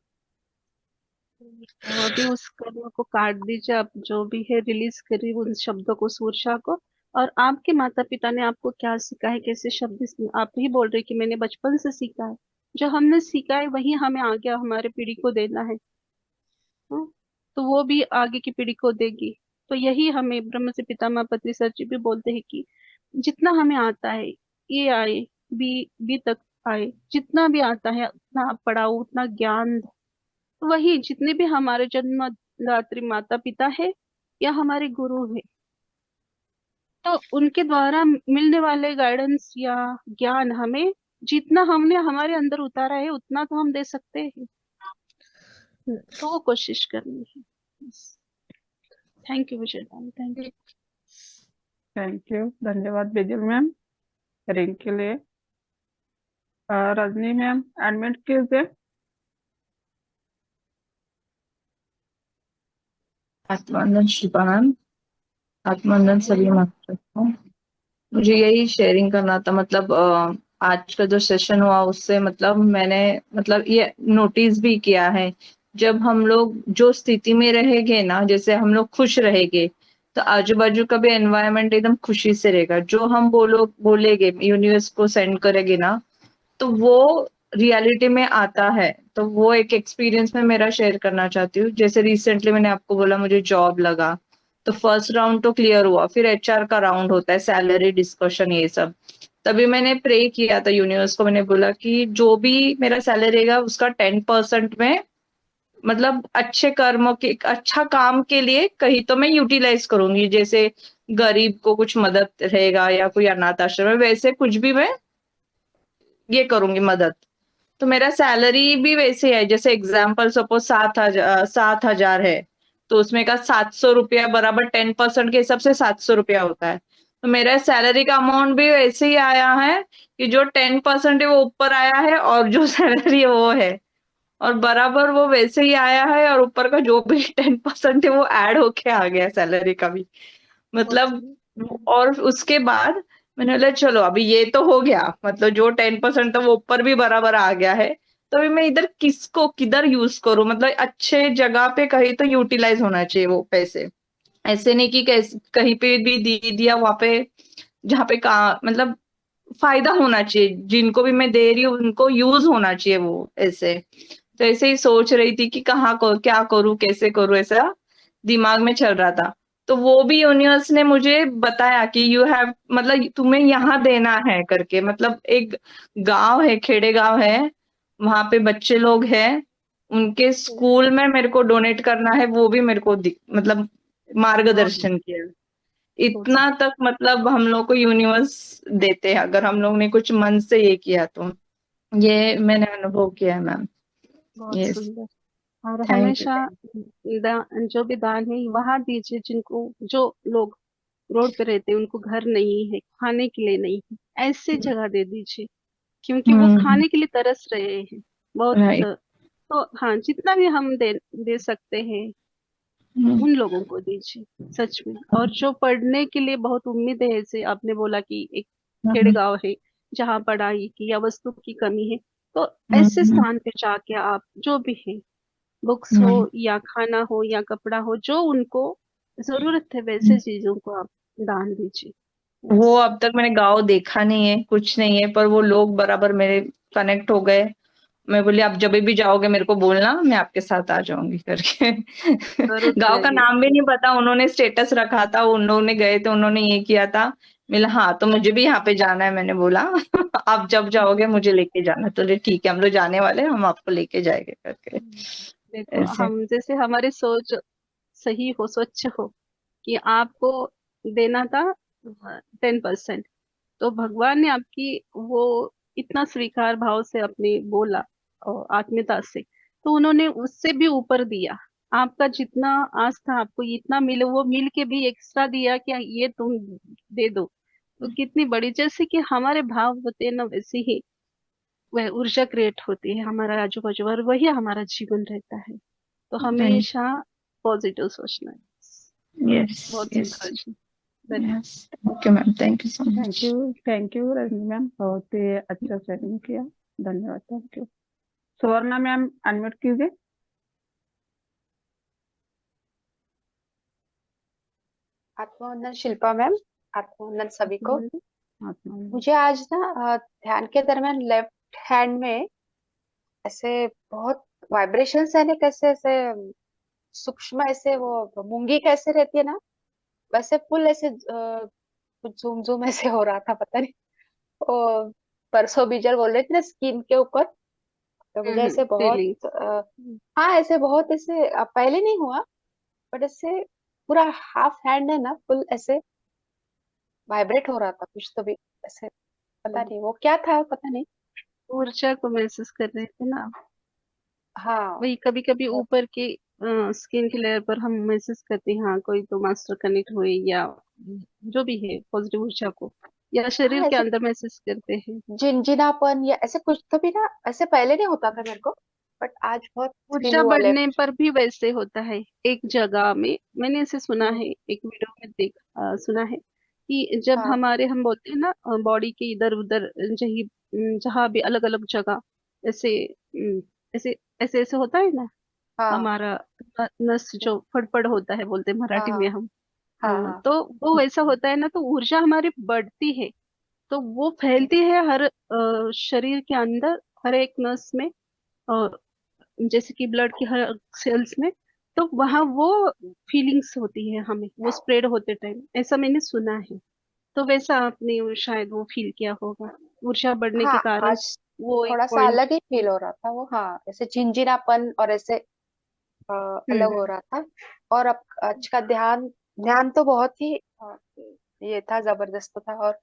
अभी उस कर्म को काट दीजिए, आप जो भी है रिलीज करिए उन शब्दों को, उस ऊर्जा को। और आपके माता पिता ने आपको क्या सीखा है, कैसे शब्द आप ही बोल रहे कि मैंने बचपन से सीखा है, जो हमने सीखा है वही हमें आगे हमारे पीढ़ी को देना है। हाँ? तो वो भी आगे की पीढ़ी को देगी। तो यही हमें ब्रह्म से पितामह पत्री सर जी भी बोलते हैं कि जितना हमें आता है, ए आए, बी तक आए, जितना भी आता है उतना आप पढ़ाओ, उतना ज्ञान दो। वही जितने भी हमारे जन्मदात्री माता पिता है या हमारे गुरु है, तो उनके द्वारा मिलने वाले गाइडेंस या ज्ञान हमें, जितना हमने हमारे अंदर उतारा है उतना तो हम दे सकते हैं। तो वो कोशिश करनी है। Thank you Vijay ma'am, thank you. Thank you, धन्यवाद बेजल मैम रिंग के लिए। रजनी मैम एडमिट कीजिए। आत्मानंद शिल्पा मैम, आत्मानंद सभी मास्टर को। मुझे यही शेयरिंग करना था, मतलब आज का जो सेशन हुआ उससे मतलब मैंने मतलब ये नोटिस भी किया है, जब हम लोग जो स्थिति में रहेंगे ना, जैसे हम लोग खुश रहेंगे तो आजू बाजू का भी एनवायरनमेंट एकदम खुशी से रहेगा। जो हम बोलेंगे यूनिवर्स को सेंड करेंगे ना, तो वो रियलिटी में आता है। तो वो एक एक्सपीरियंस में मेरा शेयर करना चाहती हूँ। जैसे रिसेंटली मैंने आपको बोला मुझे जॉब लगा, तो फर्स्ट राउंड तो क्लियर हुआ, फिर एचआर का राउंड होता है, सैलरी डिस्कशन ये सब। तभी मैंने प्रे किया था यूनिवर्स को, मैंने बोला कि जो भी मेरा सैलरी रहेगा उसका 10% में मतलब अच्छे कर्मों के, अच्छा काम के लिए कहीं तो मैं यूटिलाइज करूंगी। जैसे गरीब को कुछ मदद रहेगा या कोई अनाथ आश्रम है, वैसे कुछ भी मैं ये करूंगी मदद। तो मेरा सैलरी भी वैसे है, जैसे एग्जाम्पल सपोज 7,000 है, तो उसमें का 700 रुपया बराबर 10% के हिसाब से 700 रुपया होता है। तो मेरा सैलरी का अमाउंट भी वैसे ही आया है कि जो 10% है वो ऊपर आया है और जो सैलरी है वो है, और बराबर वो वैसे ही आया है, और ऊपर का जो भी 10% है वो ऐड होके आ गया सैलरी का भी, बहुत मतलब। सही। और उसके बाद मैंने बोला चलो अभी ये तो हो गया, मतलब जो 10% था वो ऊपर भी बराबर आ गया है। तो अभी मैं इधर किसको किधर यूज करूं, मतलब अच्छे जगह पे कहीं तो यूटिलाइज होना चाहिए वो पैसे। ऐसे नहीं कि कहीं पे भी दे दिया वहां पे, जहाँ पे का मतलब फायदा होना चाहिए, जिनको भी मैं दे रही हूँ उनको यूज होना चाहिए वो ऐसे। तो ऐसे ही सोच रही थी कि कहाँ को क्या करूं कैसे करूं, ऐसा दिमाग में चल रहा था। तो वो भी यूनिवर्स ने मुझे बताया कि यू हैव, मतलब तुम्हें यहाँ देना है करके, मतलब एक गांव है, खेड़े गांव है, वहां पे बच्चे लोग हैं, उनके स्कूल में मेरे को डोनेट करना है। वो भी मेरे को मतलब बहुत मार्गदर्शन किया। बहुत सही। इतना तक मतलब हम लोग को यूनिवर्स देते हैं अगर हम लोग ने कुछ मन से ये किया तो। ये मैंने अनुभव किया है मैम। बहुत यस, सुंदर। और थैंक यू हमेशा जो भी दान है वहां दीजिए, जिनको, जो लोग रोड पे रहते हैं उनको घर नहीं है, खाने के लिए नहीं है, ऐसे जगह दे दीजिए, क्योंकि वो हम्म, खाने के लिए तरस रहे हैं बहुत। राइट। तो हाँ, जितना भी हम दे दे सकते हैं हम्म, उन लोगों को दीजिए सच में। और जो पढ़ने के लिए बहुत उम्मीद है, जैसे आपने बोला कि एक खेड़े हम्म, गांव है जहाँ पढ़ाई की या वस्तु की कमी है, तो ऐसे हम्म, स्थान पे जाके आप जो भी है, बुक्स हो हम्म। या खाना हो या कपड़ा हो, जो उनको जरूरत है वैसे चीजों को आप दान दीजिए। वो बस। अब तक मैंने गाँव देखा नहीं है, कुछ नहीं है, पर वो लोग बराबर मेरे कनेक्ट हो गए। मैं बोली आप जब भी जाओगे मेरे को बोलना, मैं आपके साथ आ जाऊंगी करके। जरूर से गांव का आइए। नाम भी नहीं पता, उन्होंने स्टेटस रखा था, उन लोगों ने गए थे, उन्होंने ये किया था। मिला हाँ, तो मुझे भी यहाँ पे जाना है, मैंने बोला। आप जब जाओगे मुझे लेके जाना। तो बोले, ठीक है हम लोग जाने वाले हैं, हम आपको लेके जाएंगे करके देखो, ऐसे। हम जैसे हमारी सोच सही हो, स्वच्छ हो, कि आपको देना था 10%, तो भगवान ने आपकी वो इतना स्वीकार भाव से अपने बोला और आत्मीयता से, तो उन्होंने उससे भी ऊपर दिया। आपका जितना आस था आपको इतना मिले, वो मिल के भी एक्स्ट्रा दिया कि ये तुम दे दो। तो कितनी बड़ी, जैसे कि हमारे भाव होते हैं ना, वैसे ही वह ऊर्जा क्रिएट होती है हमारा आजू बाजू, और वही हमारा जीवन रहता है। तो राइट। हमेशा पॉजिटिव सोचना है। यस। बहुत यस। सुंदर जी। धन्यवाद। Yes, okay ma'am, thank you so much. Thank you Rajni ma'am, बहुत ही अच्छा शेयरिंग किया। धन्यवाद, thank you. Suvarna ma'am unmute कीजिए। आत्मवंदन शिल्पा मैम, आत्मवंदन सभी को। बोलिए। आत्मा में। मुझे आज ना ध्यान के दरमियान लेफ्ट हैंड में ऐसे बहुत वाइब्रेशंस, यानी कैसे ऐसे सूक्ष्म ऐसे वो मूंगी कैसे रहती है ना, वैसे फुल ऐसे कुछ झूम झूम ऐसे हो रहा था, पता नहीं। वो परसों बीजल बोल रहे थे ना स्किन के ऊपर, तो मुझे ऐसे बहुत फीलिंग्स। हाँ ऐसे बहुत ऐसे पहले नहीं हुआ, बट ऐसे पूरा हाफ हैंड है ना फुल ऐसे वाइब्रेट हो रहा था कुछ तो भी ऐसे, पता नहीं वो क्या था, पता नहीं। ऊर्जा को महसूस कर रहे थे ना। हाँ वही कभी कभी वो- ऊपर की स्किन की लेयर पर हम महसूस करते हैं, हाँ कोई तो मास्टर कनेक्ट हुए, या जो भी है पॉजिटिव ऊर्जा को, या हाँ शरीर के ऐसे अंदर महसूस करते हैं। झिनझिनापन या ऐसे कुछ तो भी ना, ऐसे पहले नहीं होता था मेरे को, बट आज बहुत फील ऊर्जा हुआ बढ़ने लेफ्ट। पर भी वैसे होता है। एक जगह में मैंने ऐसे सुना हम्म, है, एक वीडियो में सुना है कि जब हाँ हम बोलते हैं ना बॉडी के इधर उधर, जही जहाँ भी अलग अलग जगह ऐसे ऐसे ऐसे ऐसे होता है ना, हाँ हमारा नस जो फड़फड़ होता है बोलते हैं हाँ मराठी में हम। हाँ हाँ तो वो वैसा होता है ना, तो ऊर्जा हमारी बढ़ती है, तो वो फैलती है हर शरीर के अंदर, हर एक नस में, और जैसे कि ब्लड की हर सेल्स में। तो वहाँ वो फीलिंग्स होती है हमें, वो स्प्रेड होते टाइम, ऐसा मैंने सुना है। तो वैसा आपने शायद वो फील किया होगा, ऊर्जा बढ़ने के हाँ। कारण। आज वो एक थोड़ा सा पॉइंट। अलग ही फील हो रहा था वो, हाँ ऐसे झिंझिनापन और ऐसे अलग हो हम्म। रहा था। और अब आज का ध्यान, ध्यान तो बहुत ही ये था, जबरदस्त था। और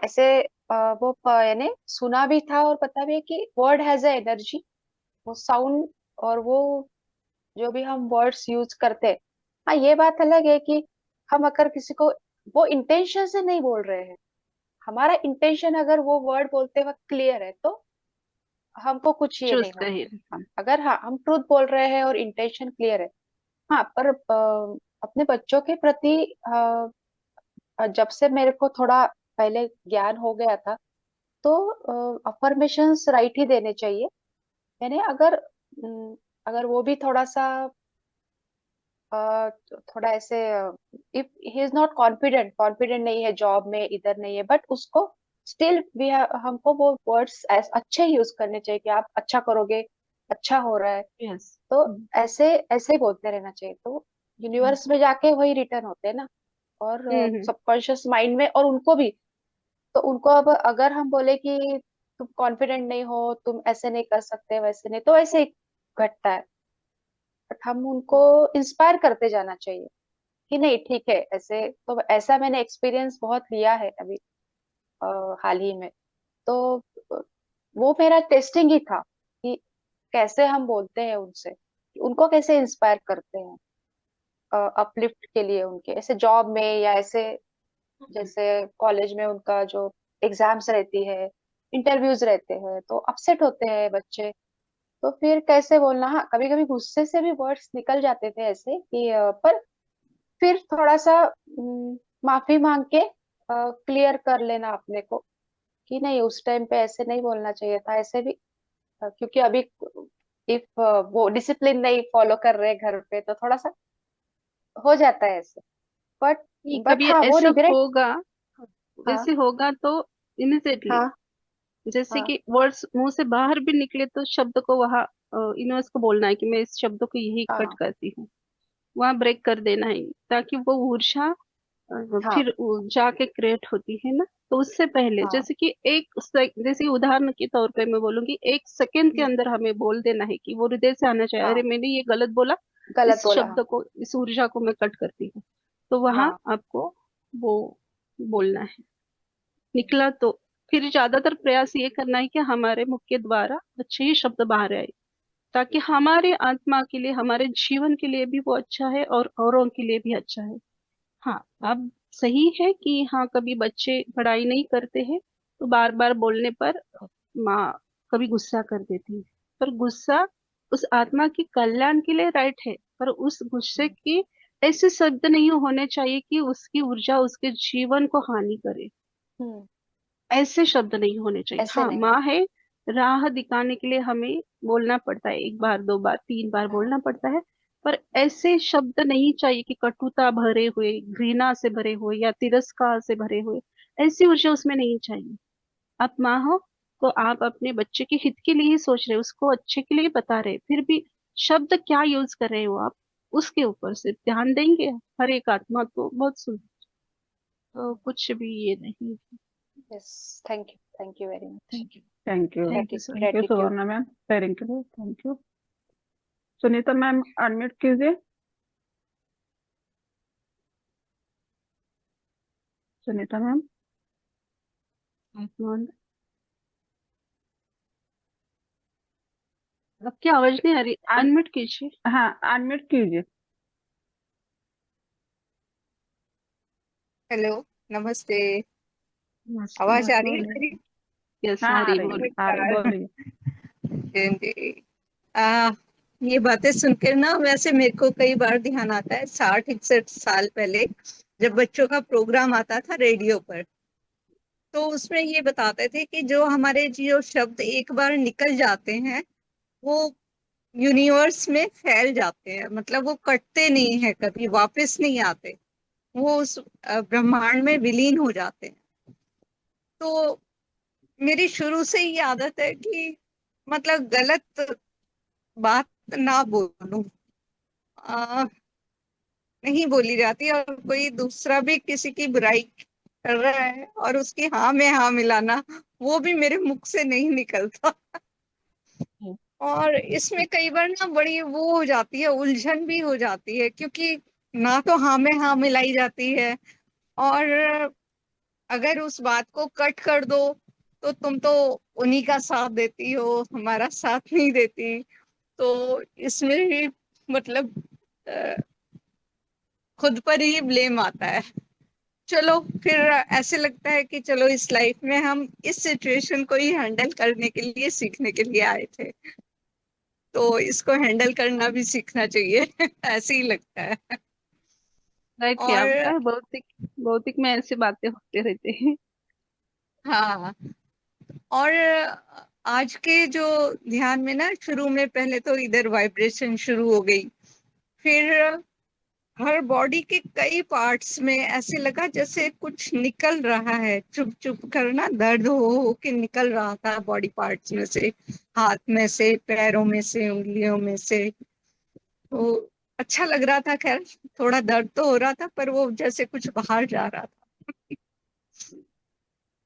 ऐसे वो यानी सुना भी था और पता भी है कि वर्ड हैज ए एनर्जी, वो साउंड और वो जो भी हम वर्ड्स यूज करते हैं। हाँ ये बात अलग है कि हम अगर किसी को वो इंटेंशन से नहीं बोल रहे हैं, हमारा इंटेंशन अगर वो वर्ड बोलते वक्त क्लियर है तो हमको कुछ ये चूज नहीं होगा। कहिए। अगर हाँ हम ट्रूथ बोल रहे हैं और इंटेंशन क्लियर है, हाँ पर अपने बच्चों के प्रति जब से मेरे को थोड़ा पहले ज्ञान हो गया था, तो अफर्मेशंस राइट ही देने चाहिए। यानी अगर वो भी थोड़ा सा थोड़ा ऐसे, if he is not confident, confident नहीं है जॉब में, इधर नहीं है, बट उसको स्टिल भी हमको वो वर्ड्स अच्छे यूज करने चाहिए कि आप अच्छा करोगे, अच्छा हो रहा है। यस। तो ऐसे ऐसे बोलते रहना चाहिए, तो यूनिवर्स में जाके वही रिटर्न होते हैं ना। और हम्म। सबकॉन्शियस माइंड में, और उनको भी, तो उनको अब अगर हम बोले कि तुम कॉन्फिडेंट नहीं हो, तुम ऐसे नहीं कर सकते, वैसे नहीं, तो ऐसे ही घटता है। बट हम उनको इंस्पायर करते जाना चाहिए कि नहीं ठीक है ऐसे। तो ऐसा मैंने एक्सपीरियंस बहुत लिया है अभी हाल ही में। तो अ, वो मेरा टेस्टिंग ही था कि कैसे हम बोलते हैं उनसे, उनको कैसे इंस्पायर करते हैं अपलिफ्ट के लिए, उनके ऐसे जॉब में या ऐसे जैसे कॉलेज में उनका जो एग्जाम्स रहती है, इंटरव्यूज रहते हैं, तो अपसेट होते हैं बच्चे। तो फिर कैसे बोलना, हाँ कभी कभी गुस्से से भी वर्ड्स निकल जाते थे ऐसे कि पर फिर थोड़ा सा माफी मांग के क्लियर कर लेना अपने को कि नहीं उस टाइम पे ऐसे नहीं बोलना चाहिए था, ऐसे भी क्योंकि अभी इफ वो डिसिप्लिन नहीं फॉलो कर रहे घर पे तो थोड़ा सा हो जाता है ऐसे। बट नहीं, बट कभी हाँ वो ऐसा रिग्रेट। होगा, हाँ वैसे होगा तो इमिजिएटली, हाँ जैसे हाँ कि वर्ड्स मुंह से बाहर भी निकले तो शब्द को वहां यूनिवर्स को बोलना है कि मैं इस शब्द को यही कट हाँ करती हूँ, वहां ब्रेक कर देना है, ताकि वो ऊर्जा हाँ फिर जाके क्रिएट होती है ना। तो उससे पहले हाँ जैसे कि जैसे उदाहरण के तौर पे मैं बोलूंगी, 1 सेकेंड के अंदर हमें बोल देना है कि वो हृदय से आना चाहिए, अरे हाँ मैंने ये गलत बोला, गलत इस बोला। शब्द को, इस ऊर्जा को मैं कट करती हूँ। तो वहां हाँ आपको वो बोलना है, निकला तो फिर ज्यादातर प्रयास ये करना है कि हमारे मुख के द्वारा अच्छे ही शब्द बाहर आए, ताकि हमारे आत्मा के लिए, हमारे जीवन के लिए भी वो अच्छा है और औरों के लिए भी अच्छा है। हाँ, अब सही है कि हाँ कभी बच्चे पढ़ाई नहीं करते हैं तो बार बार बोलने पर माँ कभी गुस्सा कर देती है, पर गुस्सा उस आत्मा के कल्याण के लिए राइट है, पर उस गुस्से की ऐसे शब्द नहीं होने चाहिए कि उसकी ऊर्जा उसके जीवन को हानि करे। हम्म ऐसे शब्द नहीं होने चाहिए। ऐसे हाँ नहीं माँ है, राह दिखाने के लिए हमें बोलना पड़ता है, 1 बार 2 बार 3 बार बोलना पड़ता है, पर ऐसे शब्द नहीं चाहिए कि कटुता भरे हुए, घृणा से भरे हुए या तिरस्कार से भरे हुए, ऐसी ऊर्जा उसमें नहीं चाहिए। आप माँ हो तो आप अपने बच्चे के हित के लिए ही सोच रहे हो, उसको अच्छे के लिए बता रहे, फिर भी शब्द क्या यूज कर रहे हो आप, उसके ऊपर से ध्यान देंगे, हर एक आत्मा तो बहुत सुंदर, तो कुछ भी ये नहीं। Yes, thank you very much. Thank you. Thank you. Thank you sir. Thank you gratitude. Suvarna ma'am, sharing के लिए thank you. Sunita ma'am unmute कीजिए। सुनीता मैम। आपकी आवाज नहीं आ रही, अनम्यूट कीजिए। हाँ, अनम्यूट कीजिए। हेलो, नमस्ते। नमस्ते। आवाज आ रही है मेरी? यस, हाँ, आ आ रही, रही है, बोलिए। आ रही, नमस्कार बोलिए। जी। आ, ये बातें सुनकर ना, वैसे मेरे को कई बार ध्यान आता है 60-61 साल पहले जब बच्चों का प्रोग्राम आता था रेडियो पर, तो उसमें ये बताते थे कि जो हमारे जो शब्द एक बार निकल जाते हैं वो यूनिवर्स में फैल जाते हैं, मतलब वो कटते नहीं है, कभी वापस नहीं आते, वो उस ब्रह्मांड में विलीन हो जाते हैं। तो मेरी शुरू से ही आदत है कि मतलब गलत बात ना बोलूं, आ, नहीं बोली जाती, और कोई दूसरा भी किसी की बुराई कर रहा है और उसकी हाँ में हाँ मिलाना, वो भी मेरे मुख से नहीं निकलता। और इसमें कई बार ना बड़ी वो हो जाती है, उलझन भी हो जाती है, क्योंकि ना तो हाँ में हाँ मिलाई जाती है, और अगर उस बात को कट कर दो तो तुम तो उन्हीं का साथ देती हो, हमारा साथ नहीं देती। तो इसमें भी मतलब अ, खुद पर ही ब्लेम आता है। चलो फिर ऐसे लगता है कि चलो इस लाइफ में हम इस सिचुएशन को ही हैंडल करने के लिए, सीखने के लिए आए थे, तो इसको हैंडल करना भी सीखना चाहिए। ऐसे ही लगता है। राइट किया और आपका। भौतिक भौतिक में ऐसी बातें होते रहते हैं। हाँ, और आज के जो ध्यान में ना, शुरू में पहले तो इधर वाइब्रेशन शुरू हो गई, फिर हर बॉडी के कई पार्ट्स में ऐसे लगा जैसे कुछ निकल रहा है, चुप चुप करना, दर्द हो के निकल रहा था बॉडी पार्ट्स में से, हाथ में से, पैरों में से, उंगलियों में से। तो अच्छा लग रहा था। खैर, थोड़ा दर्द तो हो रहा था, पर वो जैसे कुछ बाहर जा रहा था।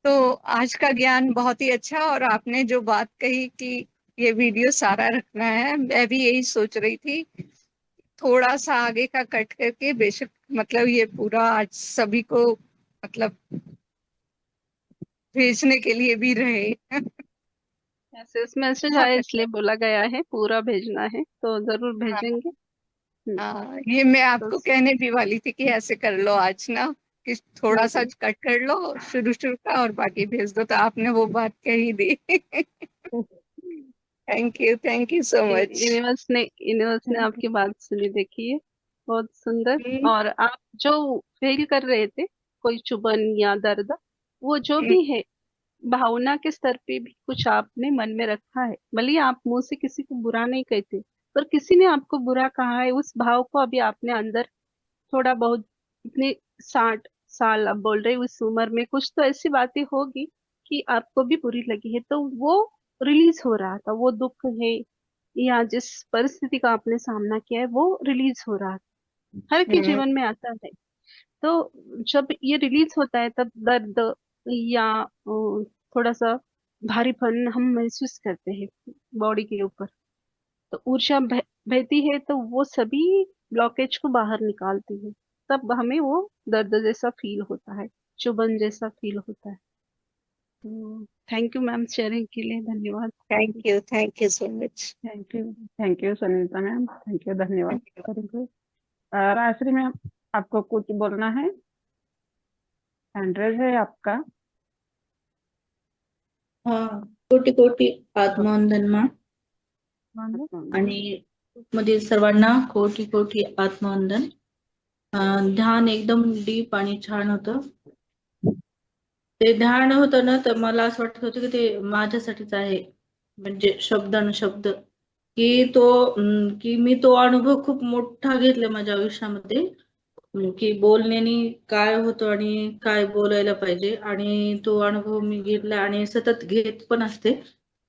तो आज का ज्ञान बहुत ही अच्छा, और आपने जो बात कही कि ये वीडियो सारा रखना है, मैं भी यही सोच रही थी, थोड़ा सा आगे का कट करके बेशक, मतलब ये पूरा आज सभी को मतलब भेजने के लिए भी रहे। ऐसे मैसेज अच्छा आया लगता इसलिए है। बोला गया है, पूरा भेजना है तो जरूर हाँ, भेजेंगे। हाँ, ये मैं तो आपको कहने भी वाली थी कि ऐसे कर लो आज ना, कि थोड़ा सा कट कर लो शुरू शुरू का और बाकी भेज दो, तो आपने वो बात कही दी। Thank you so much. Universe ने आपकी बात सुनी, देखिए बहुत सुंदर। और आप जो फील कर रहे थे, कोई चुभन या दर्द, वो जो भी है, भावना के स्तर पे भी कुछ आपने मन में रखा है। भले ही आप मुंह से किसी को बुरा नहीं कहते, पर किसी ने आपको बुरा कहा है, उस भाव को अभी आपने अंदर थोड़ा बहुत, इतने 60 साल अब बोल रहे, उस उम्र में कुछ तो ऐसी बातें होगी कि आपको भी बुरी लगी है, तो वो रिलीज हो रहा था, वो दुख है या जिस परिस्थिति का आपने सामना किया है वो रिलीज हो रहा था। हर के जीवन में आता है। तो जब ये रिलीज होता है तब दर्द या थोड़ा सा भारीपन हम महसूस करते हैं बॉडी के ऊपर। तो ऊर्जा बहती है, तो वो सभी ब्लॉकेज को बाहर निकालती है। तब हमें वो दर्द जैसा फील होता है, चुभन जैसा फील होता है। तो थैंक यू मैम, शेयरिंग के लिए धन्यवाद। Thank you so much. Thank you Sunita ma'am, thank you, धन्यवाद। Thank you. राजश्री मैम, आपको कुछ बोलना है? हैंड रेज है आपका। कोटी कोटी आत्मवंदनमा आणि मधील सर्वांना कोटी कोटी आत्मवंदन. ध्यान एकदम डीप आणि छान होतं. ते ध्यान होतं ना, तर मला असं वाटत होतं की ते माझ्यासाठीच आहे, म्हणजे शब्द की मी तो अनुभव खूप मोठा घेतला माझ्या आयुष्यामध्ये, की बोलण्याने काय होतं आणि काय बोलायला पाहिजे, आणि तो अनुभव मी घेतला आणि सतत घेत पण असते.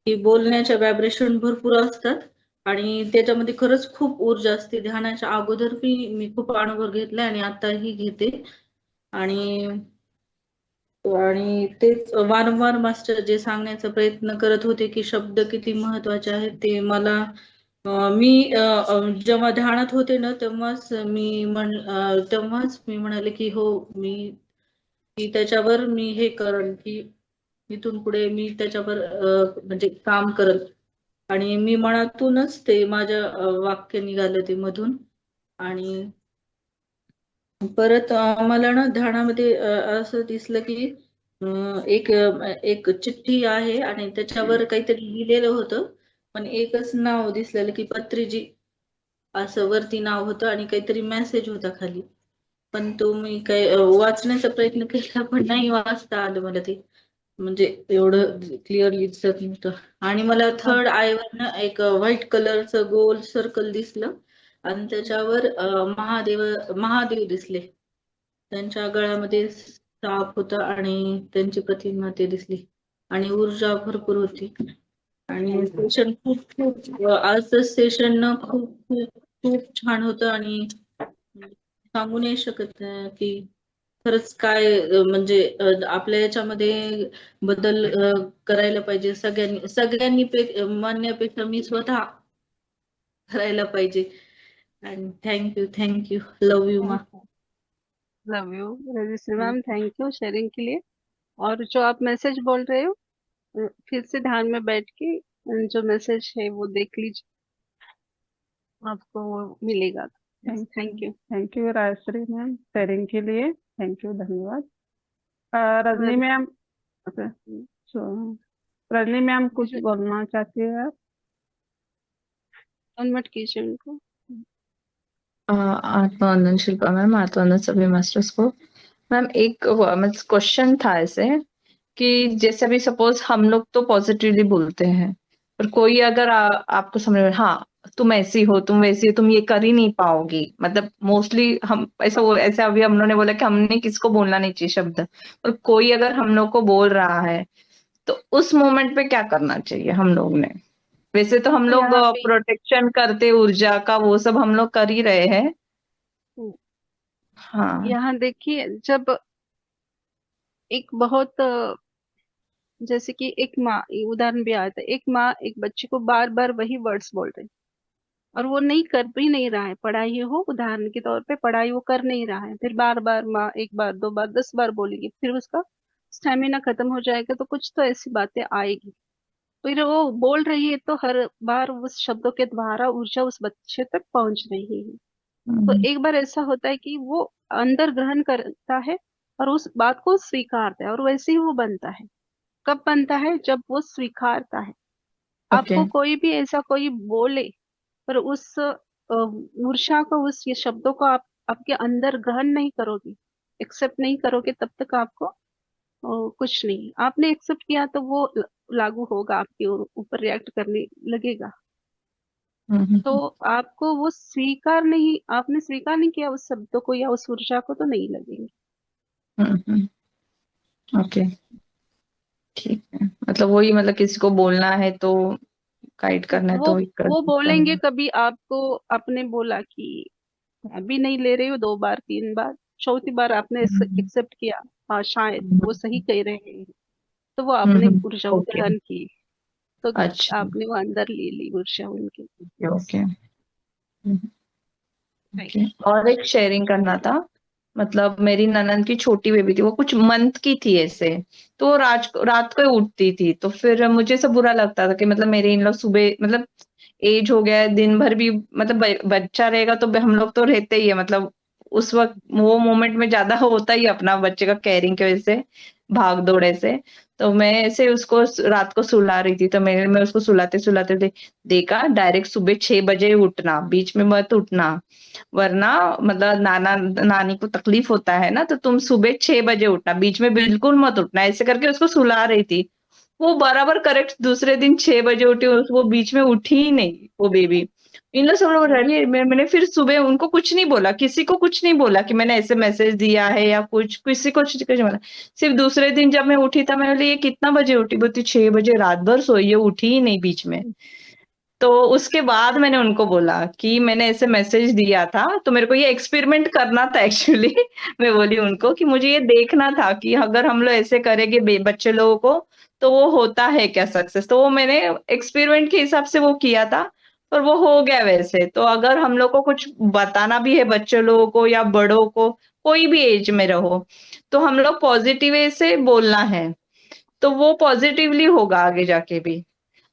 की बोलण्याच्या व्हायब्रेशन भरपूर असतात आणि त्याच्यामध्ये खरंच खूप ऊर्जा असते. ध्यानाच्या अगोदर मी खूप अनुभव घेतलाय आणि आताही घेते. आणि आणि तेच वारंवार मास्टर जे सांगण्याचा प्रयत्न करत होते की शब्द किती महत्वाचे आहेत ते मला मी जेव्हा ध्यानात होते ना तेव्हाच मी म्हणाले की हो की त्याच्यावर मी हे करेन की इथून पुढे मी त्याच्यावर म्हणजे काम करत. आणि मी मनातूनच ते माझ्या वाक्य निघालं ते मधून. आणि परत मला ना ध्यानामध्ये असं दिसलं की एक चिठ्ठी आहे आणि त्याच्यावर काहीतरी लिहिलेलं होतं, पण एकच नाव दिसलेलं की पत्रीजी असं वरती नाव होतं आणि काहीतरी मेसेज होता खाली. पण तो मी काही वाचण्याचा प्रयत्न केला पण नाही वाचता आलं मला ते, म्हणजे एवढं क्लिअरली दिसत नव्हतं. आणि मला थर्ड आयवर ना एक व्हाईट कलरचं गोल सर्कल दिसलं आणि त्याच्यावर महादेव दिसले. त्यांच्या गळ्यामध्ये साप होता आणि त्यांची प्रतिमा ते दिसली आणि ऊर्जा भरपूर होती. आणि सेशन खूप आजचं सेशन ना खूप खूप खूप छान होतं आणि सांगू नाही शकत की खरंच काय म्हणजे आपल्या याच्यामध्ये बदल करायला पाहिजे. सगळ्यांनी म्हणण्यापेक्षा मी स्वतः करायला पाहिजे. आणि थँक्यू लव यू मा. Love you Rajshri ma'am, thank you sharing के लिए। और जो आप मैसेज बोल रहे हो, फिर से ध्यान में बैठ के जो मैसेज है वो देख लीजिए, आपको वो मिलेगा। Thank you. Thank you Rajshri ma'am sharing के लिए, थैंक यू, धन्यवाद। रजनी मैम, रजनी मैम कुछ बोलना चाहती है आप? अनम्यूट कीजिए उनको। आत्मवंदन शिल्पा मैम, आत्मवंदन सभी मास्टर्स को। मैम एक क्वेश्चन था ऐसे कि जैसे अभी सपोज हम लोग तो पॉजिटिवली बोलते हैं, पर कोई अगर आपको समझ में हाँ तुम ऐसी हो, तुम वैसी हो, तुम ये कर ही नहीं पाओगी, मतलब मोस्टली हम ऐसा अभी हम लोगों ने बोला कि हमने किसको बोलना नहीं चाहिए शब्द, और कोई अगर हम लोग को बोल रहा है तो उस मोमेंट पे क्या करना चाहिए हम लोग ने? वैसे तो हम तो लोग यहाँ पे प्रोटेक्शन करते ऊर्जा का वो सब हम लोग कर ही रहे हैं। हाँ यहाँ देखिए, जब एक बहुत जैसे कि एक माँ, उदाहरण भी आता है, एक माँ एक बच्चे को बार बार वही वर्ड्स बोल रही और वो नहीं कर भी नहीं रहा है, पढ़ाई हो उदाहरण के तौर पे पढ़ाई वो कर नहीं रहा है, फिर बार बार माँ एक बार 2 बार 10 बार बोलेगी, फिर उसका स्टेमिना खत्म हो जाएगा, तो कुछ तो ऐसी बातें आएगी। फिर वो बोल रही है तो हर बार उस शब्दों के द्वारा ऊर्जा उस बच्चे तक पहुंच रही है। तो एक बार ऐसा होता है कि वो अंदर ग्रहण करता है और उस बात को स्वीकारता है, और वैसे ही वो बनता है। कब बनता है? जब वो स्वीकारता है। ओके आपको कोई भी ऐसा कोई बोले, पर उस ऊर्जा को, उस ये शब्दों को आप आपके अंदर ग्रहण नहीं करोगे, एक्सेप्ट नहीं करोगे, तब तक आपको कुछ नहीं। आपने एक्सेप्ट किया तो वो लागू होगा, आपके ऊपर रिएक्ट करने लगेगा। तो आपको वो स्वीकार नहीं, आपने स्वीकार नहीं किया उस शब्दों को या उस ऊर्जा को, तो नहीं लगेंगे। ओके ठीक है। मतलब वही, मतलब किसी को बोलना है तो गाइड करना है वो तो वही कर वो सकता बोलेंगे, हूँ। कभी आपको आपने बोला कि अभी नहीं ले रही हो, 2 बार 3 बार, चौथी बार आपने एक्सेप्ट किया, हाँ शायद वो सही कह रहे हैं, तो वो आपने ऊर्जा ओके ग्रहण की, तो अच्छा आपने वो अंदर ले ली ऊर्जा उनकी। Okay okay. और एक शेयरिंग करना था, मतलब मेरी ननद की छोटी बेबी थी, वो कुछ मंथ की थी ऐसे, तो वो रात को ही उठती थी, तो फिर मुझे सब बुरा लगता था कि मतलब मेरे इन लोग सुबह, मतलब एज हो गया है, दिन भर भी मतलब बच्चा रहेगा तो हम लोग तो रहते ही है, मतलब उस वक्त वो मोमेंट में ज्यादा होता ही अपना बच्चे का केयरिंग की वजह से, भाग दौड़े से। तो मैं ऐसे उसको रात को सुला रही थी, तो मैं उसको सुलाते सुलाते देखा डायरेक्ट सुबह 6 बजे उठना, बीच में मत उठना, वरना मतलब नानी को तकलीफ होता है ना, तो तुम सुबह 6 बजे उठना, बीच में बिल्कुल मत उठना, ऐसे करके उसको सुला रही थी। वो बराबर करेक्ट दूसरे दिन 6 बजे उठी, वो बीच में उठी ही नहीं वो बेबी। इन लोग सब लोग रही, मैंने फिर सुबह उनको कुछ नहीं बोला, किसी को कुछ नहीं बोला कि मैंने ऐसे मैसेज दिया है या कुछ, किसी को कुछ नहीं बोला। सिर्फ दूसरे दिन जब मैं उठी था, मैंने बोली ये कितना बजे उठी? बोलती 6 बजे, रात भर सोई है, उठी ही नहीं बीच में। तो उसके बाद मैंने उनको बोला कि मैंने ऐसे मैसेज दिया था, तो मेरे को ये एक्सपेरिमेंट करना था एक्चुअली। मैं बोली उनको कि मुझे ये देखना था कि अगर हम लोग ऐसे करेंगे बच्चे लोगों को, तो वो होता है क्या सक्सेस। तो वो मैंने एक्सपेरिमेंट के हिसाब से वो किया था, पर वो हो गया वैसे। तो अगर हम लोग को कुछ बताना भी है बच्चे लोगों को या बड़ों को, कोई भी एज में रहो, तो हम लोग पॉजिटिव वे से बोलना है, तो वो पॉजिटिवली होगा आगे जाके भी।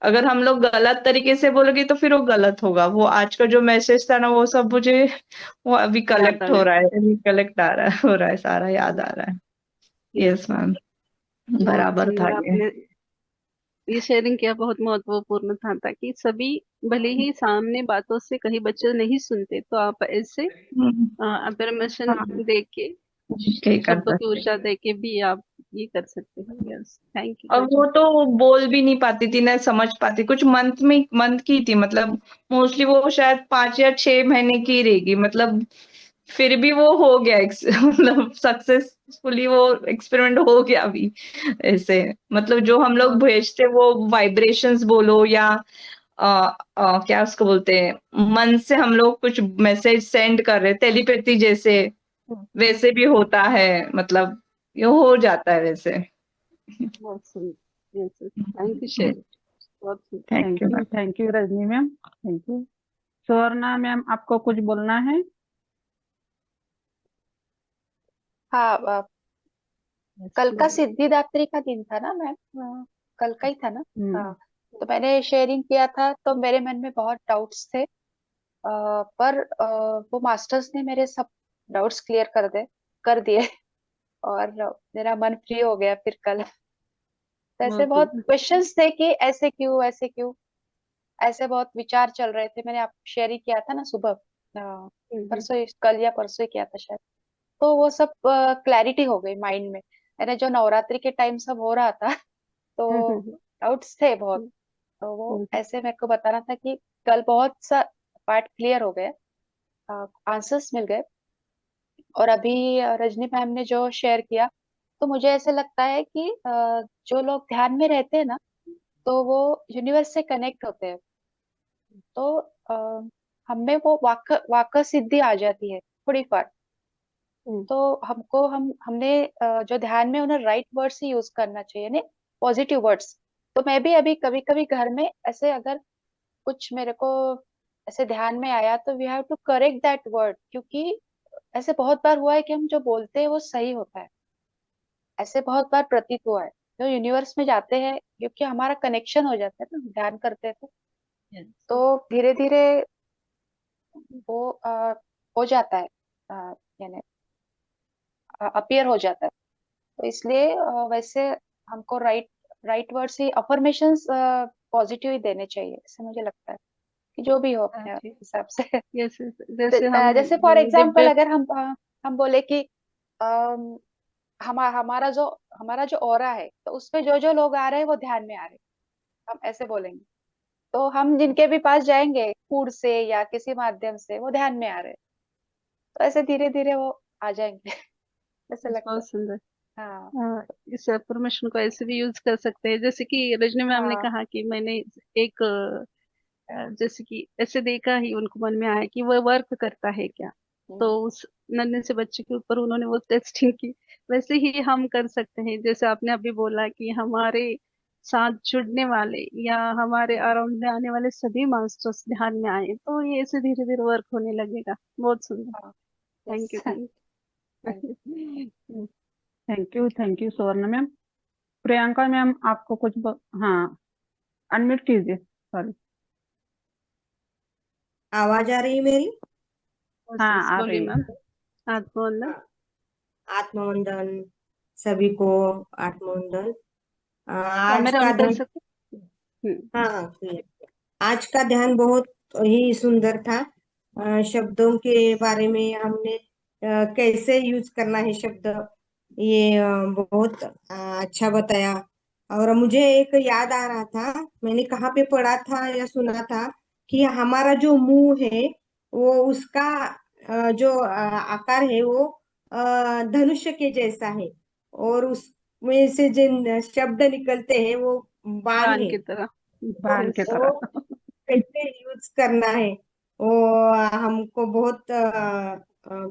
अगर हम लोग गलत तरीके से बोलोगे तो फिर वो गलत होगा। वो आज का जो मैसेज था ना, वो सब मुझे वो अभी याद कलेक्ट हो आया। रहा है, रिकलेक्ट आ रहा है, हो रहा है, सारा याद आ रहा है। यस मैम, बहुत बराबर था सुंदर ये। आपने ये शेयरिंग किया, बहुत महत्वपूर्ण था, ताकि सभी, भले ही सामने बातों से कहीं बच्चे नहीं सुनते, तो आप ऐसे हम्म, अफर्मेशन हाँ, दे के, यही कर शब्दों की सकते हैं। ऊर्जा दे के भी आप ये कर सकते हैं। यस, थैंक यू और रजनी। वो तो बोल भी नहीं पाती थी, ना समझ पाती, कुछ मंथ की थी, मतलब मोस्टली वो शायद 5 या 6 महीने की रहेगी, मतलब फिर भी वो हो गया मतलब सक्सेसफुली वो एक्सपेरिमेंट हो गया अभी ऐसे। मतलब जो हम लोग भेजते वो वाइब्रेशंस बोलो या क्या उसको बोलते हैं, मन से हम लोग कुछ मैसेज सेंड कर रहे, टेलीपैथी जैसे, वैसे भी होता है, मतलब ये हो जाता है वैसे। बहुत सुंदर। यस, थैंक यू शेर, बहुत सुंदर। Thank you ma'am. Thank you Rajni ma'am, thank you. Suvarna ma'am, आपको कुछ बोलना है? हाँ, Yes, कल का बोलिए। सिद्धिदात्री का दिन था ना मैम? कल का ही था ना? हम्म। हाँ। तो मैंने शेयरिंग किया था, तो मेरे मन में बहुत डाउट्स थे, पर वो मास्टर्स ने मेरे सब डाउट्स क्लियर कर दिए। और मेरा मन फ्री हो गया फिर कल। तो ऐसे बहुत बहुत सुंदर। क्वेश्चंस थे कि ऐसे क्यों, ऐसे क्यों, ऐसे बहुत विचार चल रहे थे। मैंने आप शेयर ही किया था ना सुबह, परसों कल या परसों ही किया था शायद। तो वो सब क्लैरिटी हो गई माइंड में। मैंने जो नवरात्रि के टाइम सब हो रहा था, तो डाउट्स थे बहुत। तो वो ऐसे मेरे को बताना था कि कल बहुत सा पार्ट क्लियर हो गए, आंसर्स मिल गए। और अभी रजनी मैम ने जो शेयर किया, तो मुझे ऐसे लगता है कि जो लोग ध्यान में रहते हैं ना, तो वो यूनिवर्स से कनेक्ट होते हैं। तो हमें वो वाक सिद्धि आ जाती है थोड़ी बार। तो हमने जो ध्यान में, उन्हें राइट वर्ड्स ही यूज करना चाहिए, यानी पॉजिटिव वर्ड्स। तो मैं भी अभी कभी कभी घर में ऐसे, अगर कुछ मेरे को ऐसे ध्यान में आया, तो we have to correct that word, क्योंकि ऐसे बहुत बार हुआ है कि हम जो बोलते हैं वो सही होता है। ऐसे बहुत बार प्रतीत हुआ है, जो यूनिवर्स में जाते हैं, क्योंकि हमारा कनेक्शन हो जाता है ना ध्यान करते हैं तो धीरे धीरे वो हो जाता है, यानी अपीयर हो जाता है। तो इसलिए वैसे हमको राइट राइट वर्ड्स ही, अफर्मेशंस पॉजिटिव ही देने चाहिए, ऐसे मुझे लगता है, कि जो भी हो अपने हिसाब से। यस, जैसे हम जैसे फॉर एग्जाम्पल, दिव्य। अगर हम बोले कि अम, हमारा जो ऑरा है, तो उसपे जो जो लोग आ रहे हैं वो ध्यान में आ रहे हैं, हम ऐसे बोलेंगे। तो हम जिनके भी पास जाएंगे फूड से या किसी माध्यम से, वो ध्यान में आ रहे हैं, तो ऐसे धीरे धीरे वो आ जाएंगे। ऐसे लगता बहुत है। सुंदर। हाँ, इस अफर्मेशन को ऐसे भी यूज कर सकते हैं, जैसे कि रजनी मैम ने हाँ, कहा कि मैंने एक जैसे कि ऐसे देखा ही, उनको मन में आया कि वो वर्क करता है क्या। तो उस नन्हे से बच्चे के ऊपर उन्होंने वो टेस्टिंग की। वैसे ही हम कर सकते हैं, जैसे आपने अभी बोला कि हमारे साथ जुड़ने वाले या हमारे अराउंड में आने वाले सभी मास्टर्स ध्यान में आए, तो ये ऐसे धीरे धीरे वर्क होने लगेगा। बहुत सुंदर। हाँ। Thank yes. You, thank you. Thank you सुवर्ण मैम। प्रियंका मैम, आपको हाँ, अनम्यूट कीजिए, सॉरी। आवाज आ रही है मेरी? हाँ, आ बोलिए रही है। मैम। आत्मवंदन। हाँ, आत्मवंदन सभी को। आत्मवंदन। आज कैमरा का ऑन कर ध्यान, सकते। हाँ clear। आज का ध्यान बहुत ही सुंदर था। शब्दों के बारे में हमने कैसे यूज करना है शब्द, ये बहुत अच्छा बताया। और मुझे एक याद आ रहा था, मैंने कहाँ पे पढ़ा था या सुना था कि हमारा जो मुंह है, वो उसका जो आकार है वो धनुष्य के जैसा है, और उसमें से जिन शब्द निकलते हैं वो बाण बाण है। की तरह। बाण की तो तरह। कैसे यूज करना है, वो हमको बहुत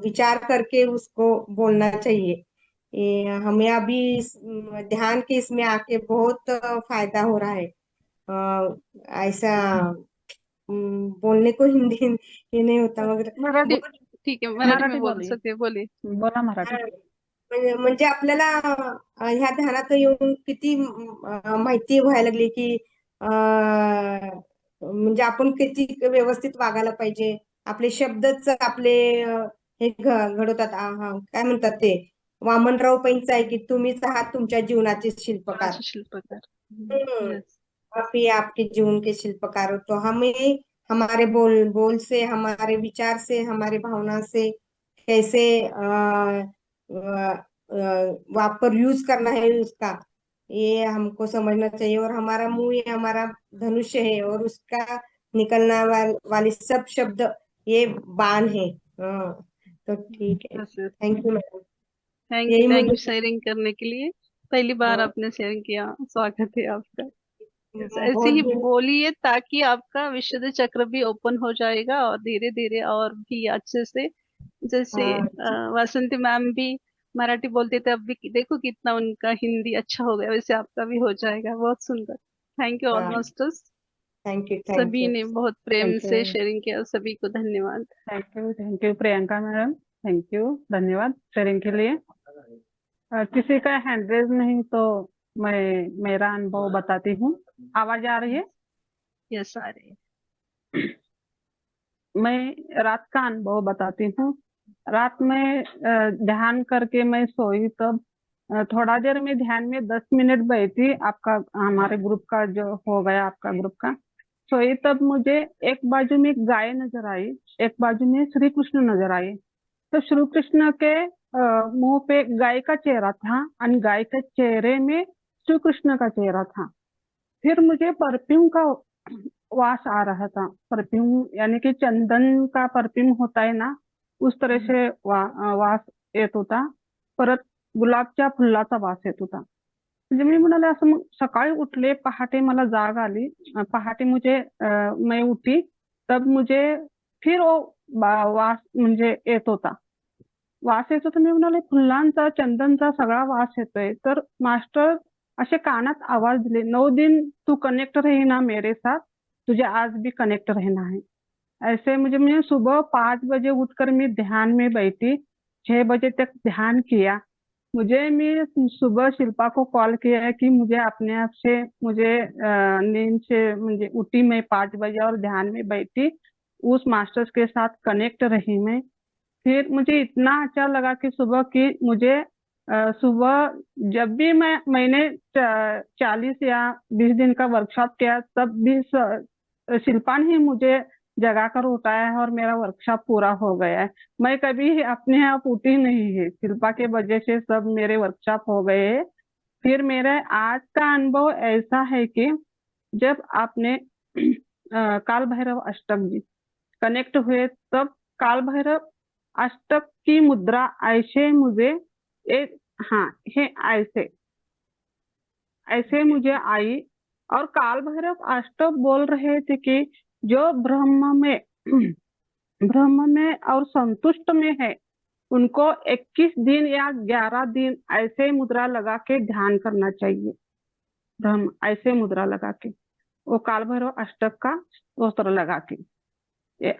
विचार करके उसको बोलना चाहिए। ये हमें अभी ध्यान के इसमें आके बहुत फायदा हो रहा है। ऐसा बोलने को हिंदी ये नहीं होता, मगर मराठी बहुत ठीक है, मराठी में मराठी बोल बोलिए, सकते हैं, बोलिए। बोला मराठी. म्हणजे आपल्याला ह्या ध्यानात येऊन किती माहिती व्हायला लागली की म्हणजे आपण किती व्यवस्थित वागायला पाहिजे. आपले शब्दच आपले हे घडवतात. काय म्हणतात ते, वामनराव पैंच आहे की तुम्हीच आहात तुमच्या जीवनाचे शिल्पकार. कोणाचे शिल्पकार. हम्म, यस. आप ही आपके जीवन के शिल्पकार हो. तो हमें हमारे बोल बोल से, हमारे विचार से, हमारी भावना से कैसे वापर यूज करना है उसका, ये हमको समझना चाहिए। और हमारा मुंह ही हमारा धनुष्य है, और उसका निकलना वाले सब शब्द ये बाण है। हाँ, तो ठीक है। Yes, yes. Thank you madam, thank यही यू मुझे शेयरिंग करने के लिए। पहली बार हाँ, आपने शेयरिंग किया, स्वागत है आपका। ऐसे बहुत ही दिन बोलिए ताकि आपका विशुद्ध चक्र भी ओपन हो जाएगा और धीरे धीरे और भी अच्छे से, जैसे हाँ, वासंती मैम भी मराठी बोलते थे, अब भी देखो कितना उनका हिंदी अच्छा हो गया, वैसे आपका भी हो जाएगा। बहुत सुंदर। थैंक यू ऑल हाँ, मास्टर्स। थैंक यू, थैंक सभी यू, ने बहुत प्रेम थैंक से यू, शेयरिंग किया, सभी को धन्यवाद। Thank you Priyanka madam, thank you, धन्यवाद शेयरिंग के लिए. किसी का हैंड रेज नहीं तो मैं मेरा अनुभव बताती हूँ. आवाज आ रही है? यस, आ रहे हैं। मैं रात का अनुभव बताती हूँ. रात में ध्यान करके मैं सोई, तब थोड़ा देर में ध्यान में 10 मिनट बैठी. आपका हमारे ग्रुप का जो हो गया, आपका ग्रुप का सोई, तब मुझे एक बाजू में एक गाय नजर आई, एक बाजू में श्री कृष्ण नजर आए. तो श्री कृष्ण के मुंह पे गाय का चेहरा था और गाय के चेहरे में श्री कृष्ण का चेहरा था. फिर मुझे परफ्यूम का वास आ रहा था. परफ्यूम यानी कि चंदन का परफ्यूम होता है ना, उस तरह से वास येत होता. परत गुलाबच्या फुलाचा वास येत होता. म्हणजे मी म्हणाले असं. मग सकाळी उठले, पहाटे मला जाग आली. पहाटे मुझे मैं उठी, तब मुझे फिर वो वास म्हणजे येत होता. वास येतो, तर मी म्हणाले फुलांचा, चंदनचा सगळा वास येतोय. तर मास्टर असे कानात आवाज दिले, 9 दिन तू कनेक्ट रहना मेरे साथ, तुझे आज भी कनेक्ट रहना है. ऐसे मुझे मैं सुबह 5 बजे उठकर मैं ध्यान में बैठी, 6 बजे तक ध्यान किया. मैं सुबह शिल्पा को कॉल किया है कि मुझे अपने आप से मुझे नींद से मुझे उठी, मैं 5 बजे और ध्यान में बैठी, उस मास्टर्स के साथ कनेक्ट रही मैं. फिर मुझे इतना अच्छा लगा कि सुबह की मुझे सुबह जब भी मैंने 40 या 20 दिन का वर्कशॉप किया, तब भी शिल्पा ने ही मुझे जगा कर उठाया है और मेरा वर्कशॉप पूरा हो गया है. मैं कभी अपने आप उठी नहीं है, शिल्पा के वजह से सब मेरे वर्कशॉप हो गए हैं. फिर मेरे आज का अनुभव ऐसा है कि जब आपने काल भैरव अष्टक जी कनेक्ट हुए, तब काल भैरव अष्टक की मुद्रा ऐसे मुझे एक, हाँ, है ऐसे ऐसे मुझे आई. और काल भैरव अष्टक बोल रहे थे कि जो ब्रह्म में ब्रह्म में और संतुष्ट में है, उनको 21 दिन या 11 दिन ऐसे मुद्रा लगा के ध्यान करना चाहिए. ब्रह्म ऐसे मुद्रा लगा के, वो काल भैरव अष्टक का स्तोत्र लगा के ये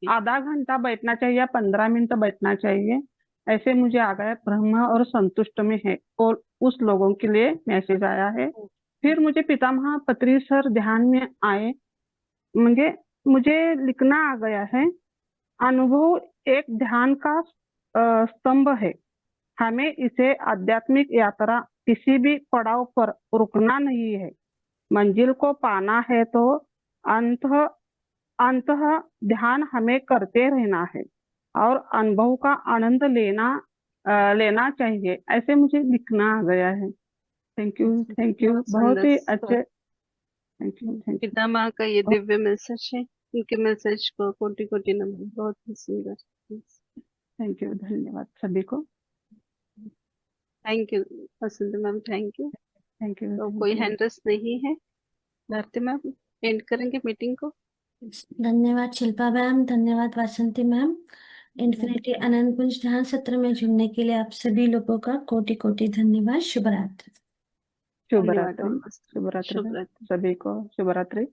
आधा घंटा बैठना चाहिए या 15 मिनट बैठना चाहिए. ऐसे मुझे आ गया ब्रह्म और संतुष्ट में है, और उस लोगों के लिए मैसेज आया है. फिर मुझे पितामह पत्री सर ध्यान में आए. मुझे मुझे लिखना आ गया है. अनुभव एक ध्यान का स्तंभ है. हमें इसे आध्यात्मिक यात्रा किसी भी पड़ाव पर रुकना नहीं है. मंजिल को पाना है तो अंत अंत ध्यान हमें करते रहना है और अनुभव का आनंद लेना चाहिए. ऐसे मुझे लिखना आ गया है. थैंक यू, थैंक यू, बहुत बहुत ही सुंदर। अच्छे. थैंक यू, थैंक यू, पितामह का ये दिव्य मैसेज है, उनके मैसेज को कोटि कोटि नमन। बहुत ही सुंदर। थैंक यू, धन्यवाद सभी को. Thank you Vasant ma'am, thank you. Thank you, तो थैंक कोई यू. हैंड रेस नहीं है, भारती मैम एंड करेंगे मीटिंग को। धन्यवाद शिल्पा मैम, धन्यवाद वासंती मैम। इन्फिनिटी अनंत कुंज ध्यान सत्र में जुड़ने के लिए आप सभी लोगों का कोटि कोटि धन्यवाद। शुभ रात्रि। शुभ धन्यवाद रात्रि। और मस्त शुभ रात्रि शुभ रात्रि। सभी को। शुभ रात्रि।